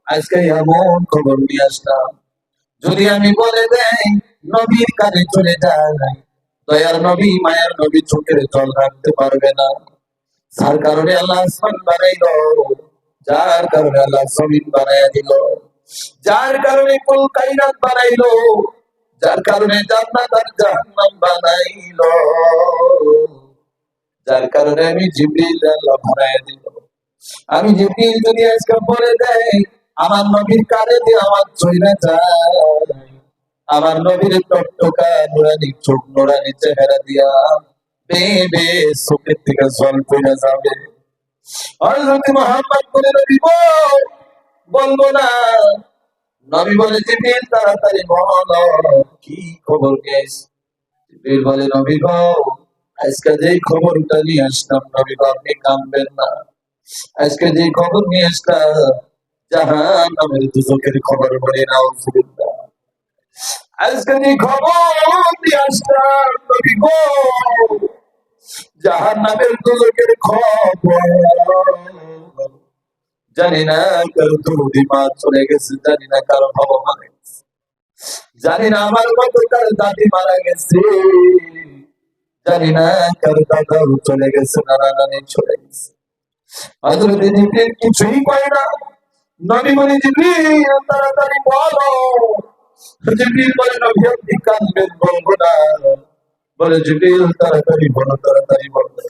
আজকে এমন খবর নিয়ে আসলাম, যদি আমি বলে দেই নবীর কানে চলে যায়, দয়ার নবী মায়ার নবী চোখের জল রাখতে পারবে না। যার কারণে আল্লাহ আসমান বানাইলো, যার কারণে আল্লাহ জমিন বানাইয়া দিল, যার কারণে কুল কায়নাত বানাইলো, যার কারণে জান্নাত আর জাহান্নাম বানাইলো, যার কারণে আমি জিবরিল আল্লাহ বানাইয়া দিল। আমি জিবরিল যদি আজকে বলে দেই আমার নবীর কানে দিয়ে আমার চইলা যায়, আমার নবীর টকটকা নুরানি চোখ, নুরানি চেহারা দিয়া বেবে চোখের থেকে জল পড়ে যাবে। হযরত মুহাম্মদ বলে, নবী গো, বলবো না। নবী বলে, জিবরিল তাড়াতাড়ি বলো, কি খবর নিয়েছে? জিবরিল বলে, নবী গো, আজকে যে খবরটা নিয়ে আসলাম, নবী গো আপনি কাঁদবেন না। আজকে যে খবর নিয়ে আসলাম জাহান্নামের দুজকের খবর, বলে নাউজুবিল্লাহ। আজকে যে খবর নিয়ে আসলাম নবী গো, জাহান্নামের দুজকের খবর। জানি না কার দুরুদি মা চলে গেছে, জানি না কার বাবা মারা গেছে, জানি না আমার মতো কার দাদি মারা গেছে, জানি না কার দাদাও চলে গেছে, নানা নানি চলে গেছে। হযরত জিবরিল কিছুই কয় না। নবী বলে, জিবরিল তাড়াতাড়ি বলো। জিবরিল বলে, নবী আপনি কাঁদবেন, বলবো না। বলে, জিবরিল তাড়াতাড়ি বলো, তাড়াতাড়ি বলো।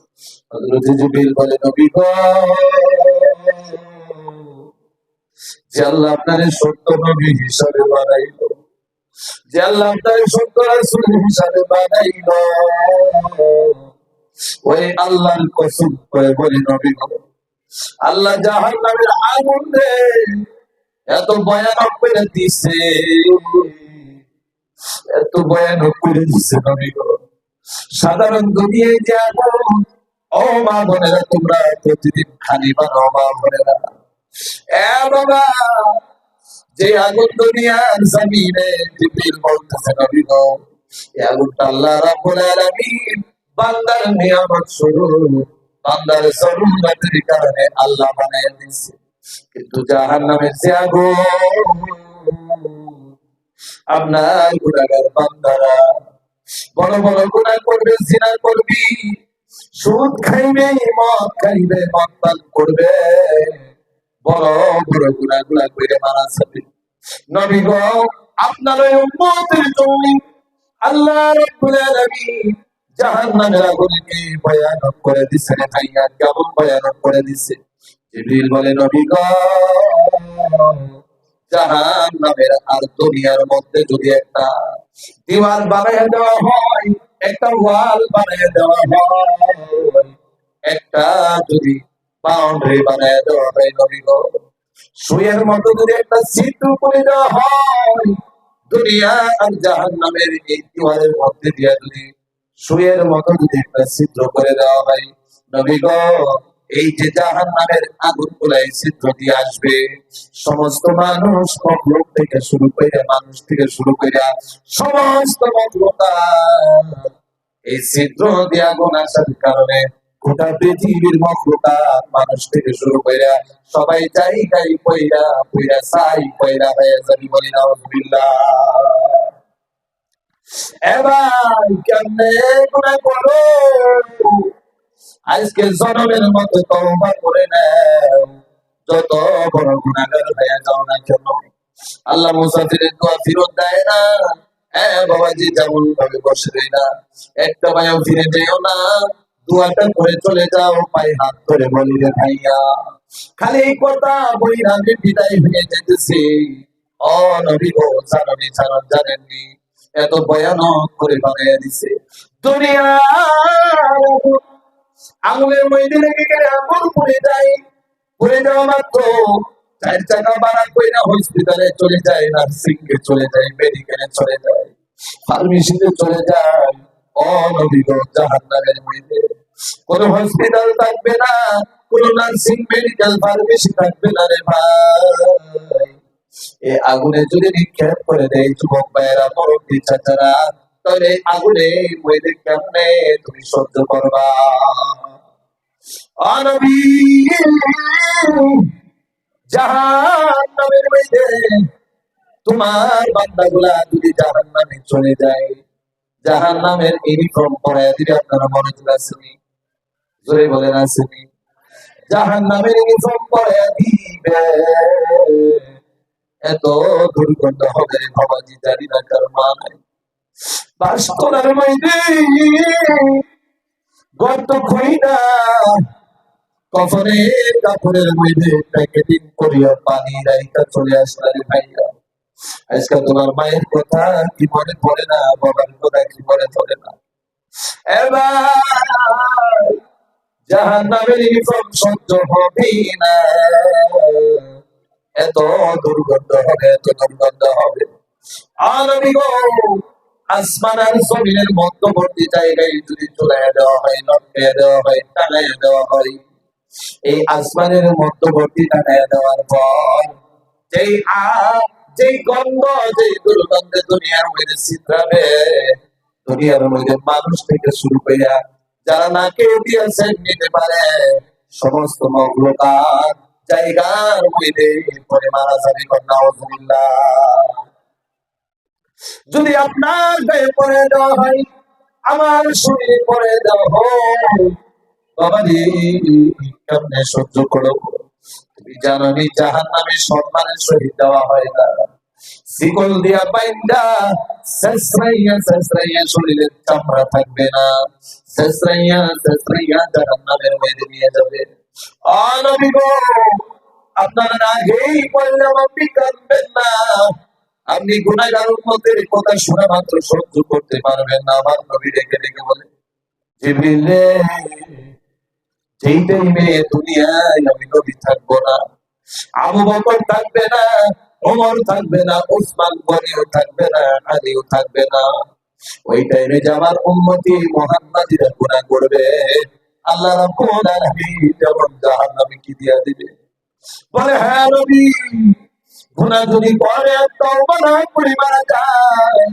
হযরত জিবরিল বলে, নবী গো, যে আল্লাহ আপনারে সত্য নবী হিসাবে বানাইলো, যে আল্লাহ আপনারে সত্য রাসূল হিসাবে বানাইলো, ওই আল্লাহর কসম করে বলি নবী গো, আল্লাহ জাহান্নামের আগুন রে এত ভয়ানক করে দিছে, এত ভয়ানক করে দিছে নবী গো। সাধারণ দুনিয়ায় যে আগুন, ও মা বোনেরা তোমরা প্রতিদিন খালি বানো মা বোনেরা। এ বাবা, যে আগুন দুনিয়ার জমিনে জিবরিল বলতেছে নবী গো, এই আগুনটা আল্লাহ রাব্বুল আলামিন বান্দার নিয়ামত স্বরূপ, বান্দার জরুরতের কারণে আল্লাহ বানায় দিয়েছে। কিন্তু জাহান্নামের যে আগুন, আপনার গুনাহগার বান্দারা বড় বড় গুনাহ করবে, জিনা করবি, সুদ খাইবে, মদ খাইবে, মদ পান করবে, বড় বড় গুনাহগুলা করে মারা যাবে। নবী গো, আপনার ওই উম্মতের জন্য আল্লাহ রাব্বুল আলামিন জাহান্নামের আগুনকে ভয়ানক করে দিয়েছে, ভাইয়া কেমন ভয়ানক করে দিয়েছে। জিবরিল বলে, নবী গো, জাহান্নামের আর দুনিয়ার মধ্যে যদি একটা দেওয়াল বানায় দেওয়া হয়, একটা ওয়াল বানায় দেওয়া হয়, একটা যদি বাউন্ডারি বানায় দেওয়া হয়, নবী গো, সুয়ের মতো যদি একটা ছিদ্র করে দেওয়া হয়, দুনিয়া আর জাহান্নামের এই দেওয়ালের মধ্যে দিয়ে যদি সুয়ের মতো যদি একটা ছিদ্র করে দেওয়া হয়, নবী গো, এই যে জাহান্নামের আগুন গুলাই ছিদ্র দিয়ে আসবে, সমস্ত মানুষ মখলুক থেকে শুরু করে মানুষ থেকে শুরু করে সমস্ত মখলুকাত এই ছিদ্র দিয়ে আগুন আসার কারণে গোটা পৃথিবীর মখলুকাত মানুষ থেকে শুরু করে সবাই জায়গায় পয়রা পয়রা সাই পয়রা হয়ে যাবে, বলি নাউজুবিল্লাহ। এবার কেমনে গুনাহ করো, আজকে জনমের মতো তওবা করে নাও, যত বড় গুনাহগার হয়ে যাও না কেন। আল্লাহ মুসাফিরের দোয়া ফিরত দেয় না। বাবাজি যেমন ভাবে বসে রই না, একটা পায়েও ফিরে যেও না, দোয়াটা করে চলে যাও, পায়ে হাত ধরে বলি রে ভাইয়া, খালি এই কথা বই আমি বিদায় হয়ে যেতেছি। ও নবী গো, জাননি জানেননি এত ভয়ানক করে বানিয়ে দিছে দুনিয়া। আঙুলের মধ্যে লেগে গেলে আঙুল পুড়ে যায়, পুড়ে যাওয়া মাত্র চার চাকা বাড়া কইরা হসপিটালে চলে যায়, নার্সিং এ চলে যায়, মেডিকেলে চলে যায়, ফার্মেসিতে চলে যায়। অনবিগ জাহান্নামের মধ্যে কোন হসপিটাল থাকবে না, কোন নার্সিং মেডিকেল ফার্মেসি থাকবে না রে ভাই। এই আগুনে যদি নিক্ষেপ করে দেয় যুবক ভাইয়েরা, মরণী চাচারা, তাহলে আগুনে মধ্যে কেমনে তুমি সহ্য করবা? অনবী জাহান্নামের মধ্যে তোমার বান্দাগুলা যদি জাহান্নামে চলে যায়, জাহান্নামের ইউনিফর্ম পরাইয়া দিবে, আপনারা মনে আসেনি? জোরে বলেন আসেনি? জাহান্নামের ইউনিফর্ম পরাইয়া দিবে, এত দুর্গন্ধ হবে বাবাজি, জানি না কার মা নাই। বাস্তলার মধ্যে গর্ত খুঁড়া কফনের কাপড়ের মধ্যে প্যাকেটিং করিয়া পানি রাইতা চলে আসলে ভাইয়া। আজকাল তোমার মায়ের কথা কি মনে পড়ে না, বাবার কথা কি মনে পড়ে না? এবার জাহান্নামের ইউনিফর্ম সহ্য হবে না, এত দুর্গন্ধ হবে, এত দুর্গন্ধ হবে। আর আমি গো, আসমান আর জমিনের মধ্যবর্তী জায়গায় যদি চলে দেওয়া হয়, লটকে দেওয়া হয়, টানায় দেওয়া হয়, এই আসমানের মধ্যবর্তী টানায় দেওয়ার পর যেই যেই গন্ধ, যেই দুর্গন্ধে দুনিয়ার মধ্যে ছিদ্রাবে, দুনিয়ার মধ্যে মানুষ থেকে শুরু করে যারা নাকে দিয়েছেন নিতে পারে, সমস্ত মখলুকাত জায়গার মধ্যে পরে মারা যাবে। নাউজুবিল্লাহ। যদি আপনার গায়ে পরে দেওয়া হয়, আমার শরীরে পরে দেওয়া হয়, বাবাজি কেমনে সহ্য করো? তুমি জানো নি জাহান্নামে সম্মানের সহিত দেওয়া হয় না, শিকল দিয়া বাইন্দা শেষরাইয়া শেষরাইয়া শরীরের চামড়া থাকবে না, শেষরাইয়া শেষরাইয়া জাহান্নামের মধ্যে নিয়ে যাবে। নবী গো, আপনার আগেই বললাম আপনি কাঁদবেন না, আপনি গুনাহগার উম্মতের কথা শোনা মাত্র সহ্য করতে পারবেন না। আমার নবী ডেকে ডেকে বলে, জিবরিল রে, যেই টাইমে দুনিয়ায় আমি নবী থাকবো না, আবু বকর থাকবে না, ওমর থাকবে না, উসমান গনিও থাকবে না, আলীও থাকবে না, ওই টাইমে যে আমার উম্মতি মুহাম্মাদিরা গুনাহ করবে, আল্লাহ রাব্বুল আলামিন যেমন জাহান্নামে কি দিয়া দিবে। বলে হ্যাঁ নবী, গুনাহ যদি করে তওবা না করে মারা যায়,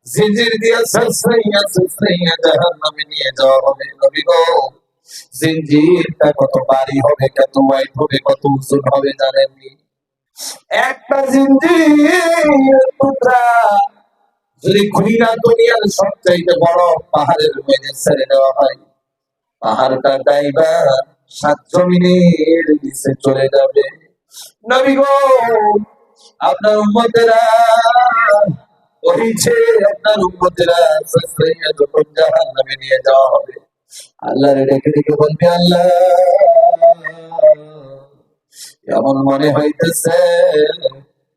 জিঞ্জির দিয়ে সসরাইয়া জাহান্নামে নিয়ে যাওয়া হবে। নবী গো, জিঞ্জিরটা কত ভারী হবে, কত ওয়াইট হবে, কত ওজন হবে জানেননি? একটা জিঞ্জির টুকরা যদি খুইনা দুনিয়ার সবচাইতে বড় পাহাড়ের মধ্যে ছেড়ে দেওয়া হয়, পাহাড়টা ডাইবা 7 জমিনের নিচে চলে যাবে। নবী গো, আপনার উম্মতেরা ওইছে, আপনার উম্মতেরা সসরাইয়া যখন জাহান্নামে নিয়ে যাওয়া হবে, আল্লাহর ডেকে ডেকে বলবে, আল্লাহ এমন মনে হইতেছে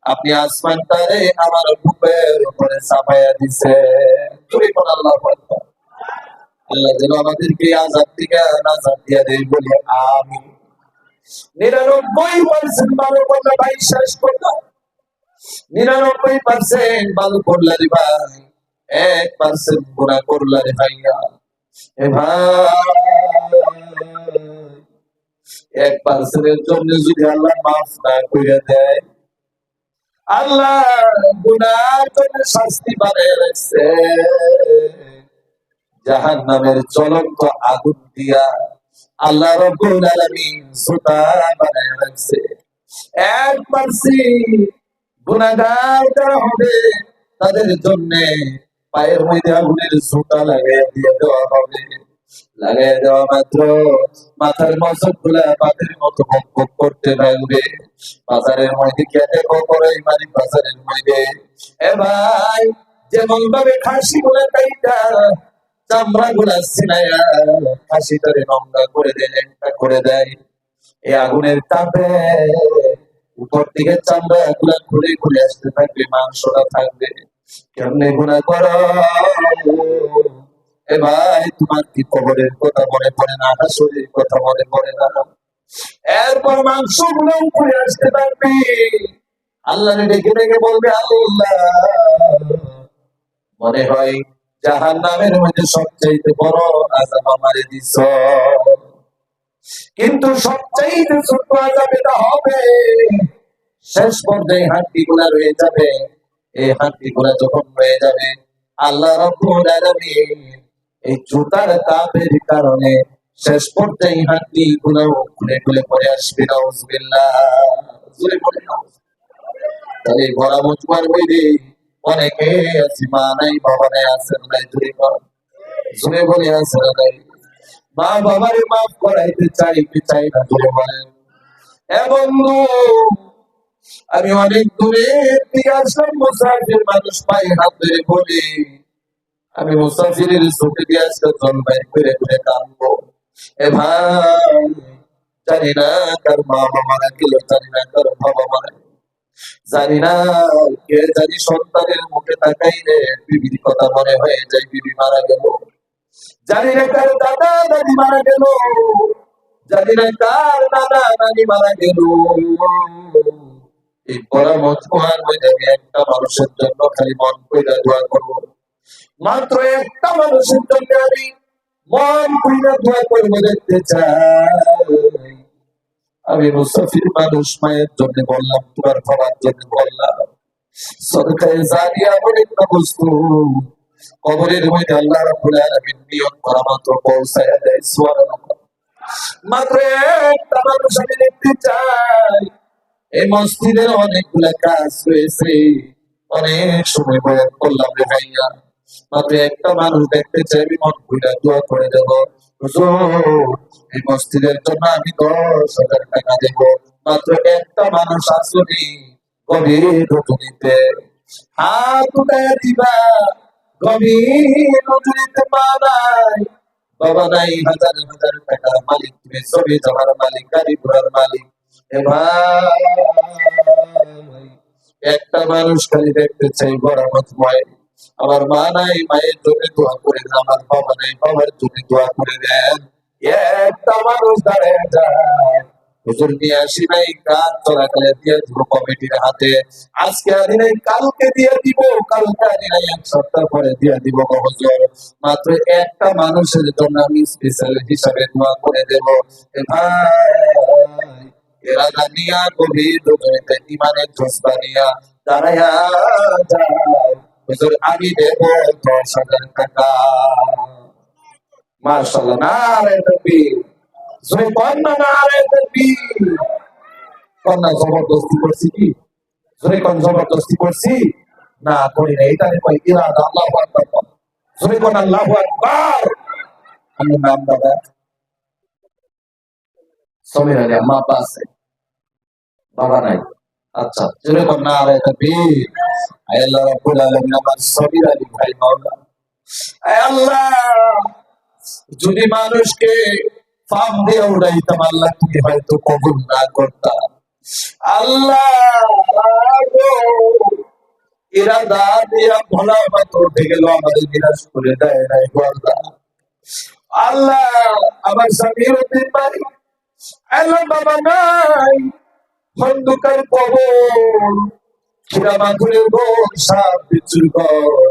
আপনি আসমানটারে আমার বুকের উপরে চাপাইয়া দিছে। তুমি কোন আল্লাহ আকবার। আল্লাহ যেন আমাদেরকে আযাব থেকে নাজাত দিয়া দেয়, বলে আমিন। 99% ভালো করলে ভাই শেষ করলাম, 99% ভালো করলে রে ভাই, 1% গুনাহ করলে রে ভাইয়া। এ ভাই, 1% জন্য যদি আল্লাহ মাফ না করে দেয়, আল্লাহ গুনার জন্য শাস্তি বানিয়ে রাখছে জাহান্নামের জ্বলন্ত আগুন দিয়া। আল্লাহ রাব্বুল আলামিন সুতা বানায় রাখছে। 1% গুনাহগার যারা হবে তাদের জন্য পায়ের মধ্যে আগুনের সুতা লাগিয়ে দিয়ে দেওয়া হবে। লাগিয়ে দেওয়া মাত্র মাথার মসক গুলা বাতের মতো ভক ভক করতে লাগবে। বাজারের মধ্যে গিয়ে দেখো বড় ইমানি বাজারের মধ্যে এ ভাই যেমন ভাবে খাসি গুলা কাইটা চামড়া গুলা ছিনাইয়া খাসিটারে নোংরা করে দেয়, একটা করে দেয়। এই আগুনের তাপে উপর থেকে চামড়া গুলা খুলে খুলে আসতে থাকবে, মাংসটা থাকবে। কেমনে গুনাহ করো এ ভাই, তোমার কি কবরের কথা মনে পড়ে না, হাসরের কথা মনে পড়ে না? এরপর মাংস গুলো উপরে আসতে থাকবে, আল্লাহ ডেকে ডেকে বলবে আল্লাহ মনে হয় জাহান্নামের মধ্যে সবচাইতে বড় আযাব আমারে দিছ, কিন্তু সবচাইতে ছোট আযাব এটা হবে শেষ পর্যায়ে হাড্ডি গুলা রয়ে যাবে। এই হাড্ডি গুলা যখন রয়ে যাবে, আল্লাহ রাব্বুল আলামিন এই জুতার তাপের কারণে শেষ পর্যায়ে হাড্ডি গুলো খুলে খুলে পড়ে আসবে। নাউযুবিল্লাহ, জোরে বলে না। তাহলে ভরা মজমার বইরে অনেকে আছে, মা নাই বাবা নাই, আছে নাই, জোরে বলে আছে নাই। মা বাবারে মাফ করাইতে চাই কি চাই না, জোরে বলেন। এ বন্ধু, আমি অনেক দূরে থেকে আসলাম, মুসাফির মানুষ পায়ে হাত ধরে বলি আমি মুসাফিরের ছুটি দিয়ে আসলে জল বাইর করে করে কাঁদবো। এ ভাই, জানি না কার মা বাবা মারা গেল, জানি না কার বাবা মারা গেল, জানি না কে জানি সন্তানের মুখে তাকাইলে বিবির কথা মনে হয়ে যায় বিবি মারা গেল, জানি না কার দাদা দাদি মারা গেল, জানি না কার নানা নানি মারা গেল। এই পরামর্শ মধ্যে আমি একটা মানুষের জন্য খালি মন কইরা দোয়া করবো, মাত্র একটা মানুষের জন্য আমি মন কইরা দোয়া করবো, দেখতে চাই। আমি মুসাফির মানুষ, মায়ের জন্য বললাম, তোমার বাবার জন্য বললাম। সদকায়ে জারিয়া এমন একটা বস্তু, কবরের মধ্যে আল্লাহ রাব্বুল আলামিন নিয়ত করা মাত্র পৌঁছায়া দেয়। সুবহানাল্লাহ। মাত্র একটা মানুষ আমি দেখতে চাই। এই মসজিদের অনেকগুলা কাজ রয়েছে, অনেক সময় বয়ান করলাম রে ভাইয়া, মাত্র একটা মানুষ দেখতে চাই, আমি মন কইরা দোয়া করে দেব। হুজুর, এই মসজিদের জন্য আমি 10,000 টাকা দেব। মাত্র একটা মানুষ আসুনি গভীর রজনীতে হাত উঠাইয়া দিবা, গভীর রজনীতে মা নাই বাবা নাই, হাজার হাজার টাকার মালিক তুমি, ছবি জমার মালিক, গাড়ি ঘোড়ার মালিক। এ ভাই, একটা মানুষ খালি দেখতে চাই বরামতময়। আমার মা নাই, মায়ের জন্য দোয়া করে দেন। আমার বাবা নাই, বাবার জন্য দোয়া করে দেন। একটা মানুষ দাঁড়িয়ে যায়, হুজুর নিয়ে আসি নাই, কাজ চলাকালে দিয়ে দিব কমিটির হাতে। আজকে আনি নাই, কালকে দিয়ে দিব, কালকে আনি নাই, 1 সপ্তাহ পরে দিয়ে দিব গো হুজুর। মাত্র একটা মানুষের জন্য আমি স্পেশাল হিসাবে দোয়া করে দেব। এ ভাই, এরা জানিয়া গভীর রজনীতে ইমানের জোছবা নিয়া দাঁড়াইয়া যায়, হুজুর আমি দেব 10,000 টাকা। মাশাআল্লাহ, নারে তাকবীর, জোরে কন্যা নারে তাকবীর। কন্যা জবরদস্তি করছি কি? জোরে কোন জবরদস্তি করছি? না, করি না। এটা কই ইরাদা। আল্লাহু আকবার। জোরে কোন আল্লাহু আকবার। আমি নাম দাদা সমীর আলী, মা বাবা আছে, বাবা নাই। আচ্ছা, জোরে কোন নারে তাকবীর। আয় আল্লাহ রাব্বুল আলামিন, আমার সমীর আলী ভাই মাওলা, আয় আল্লাহ, যদি মানুষকে ফাঁক দিয়ে উড়াইতাম আল্লাহ, তুমি হয়তো কবুল না করতা। আল্লাহ গো, ইরাদা দিয়া ভোলা মতো উঠে গেল, আমাদের নিরাশ করে দেয় নাই গো আল্লাহ। আল্লাহ, আমার স্বামী হতে পারি, আল্লাহ বাবা নাই, খন্দকার কবর, খিরা মাথুরের গোল, সাপ বিচ্ছুর ঘর,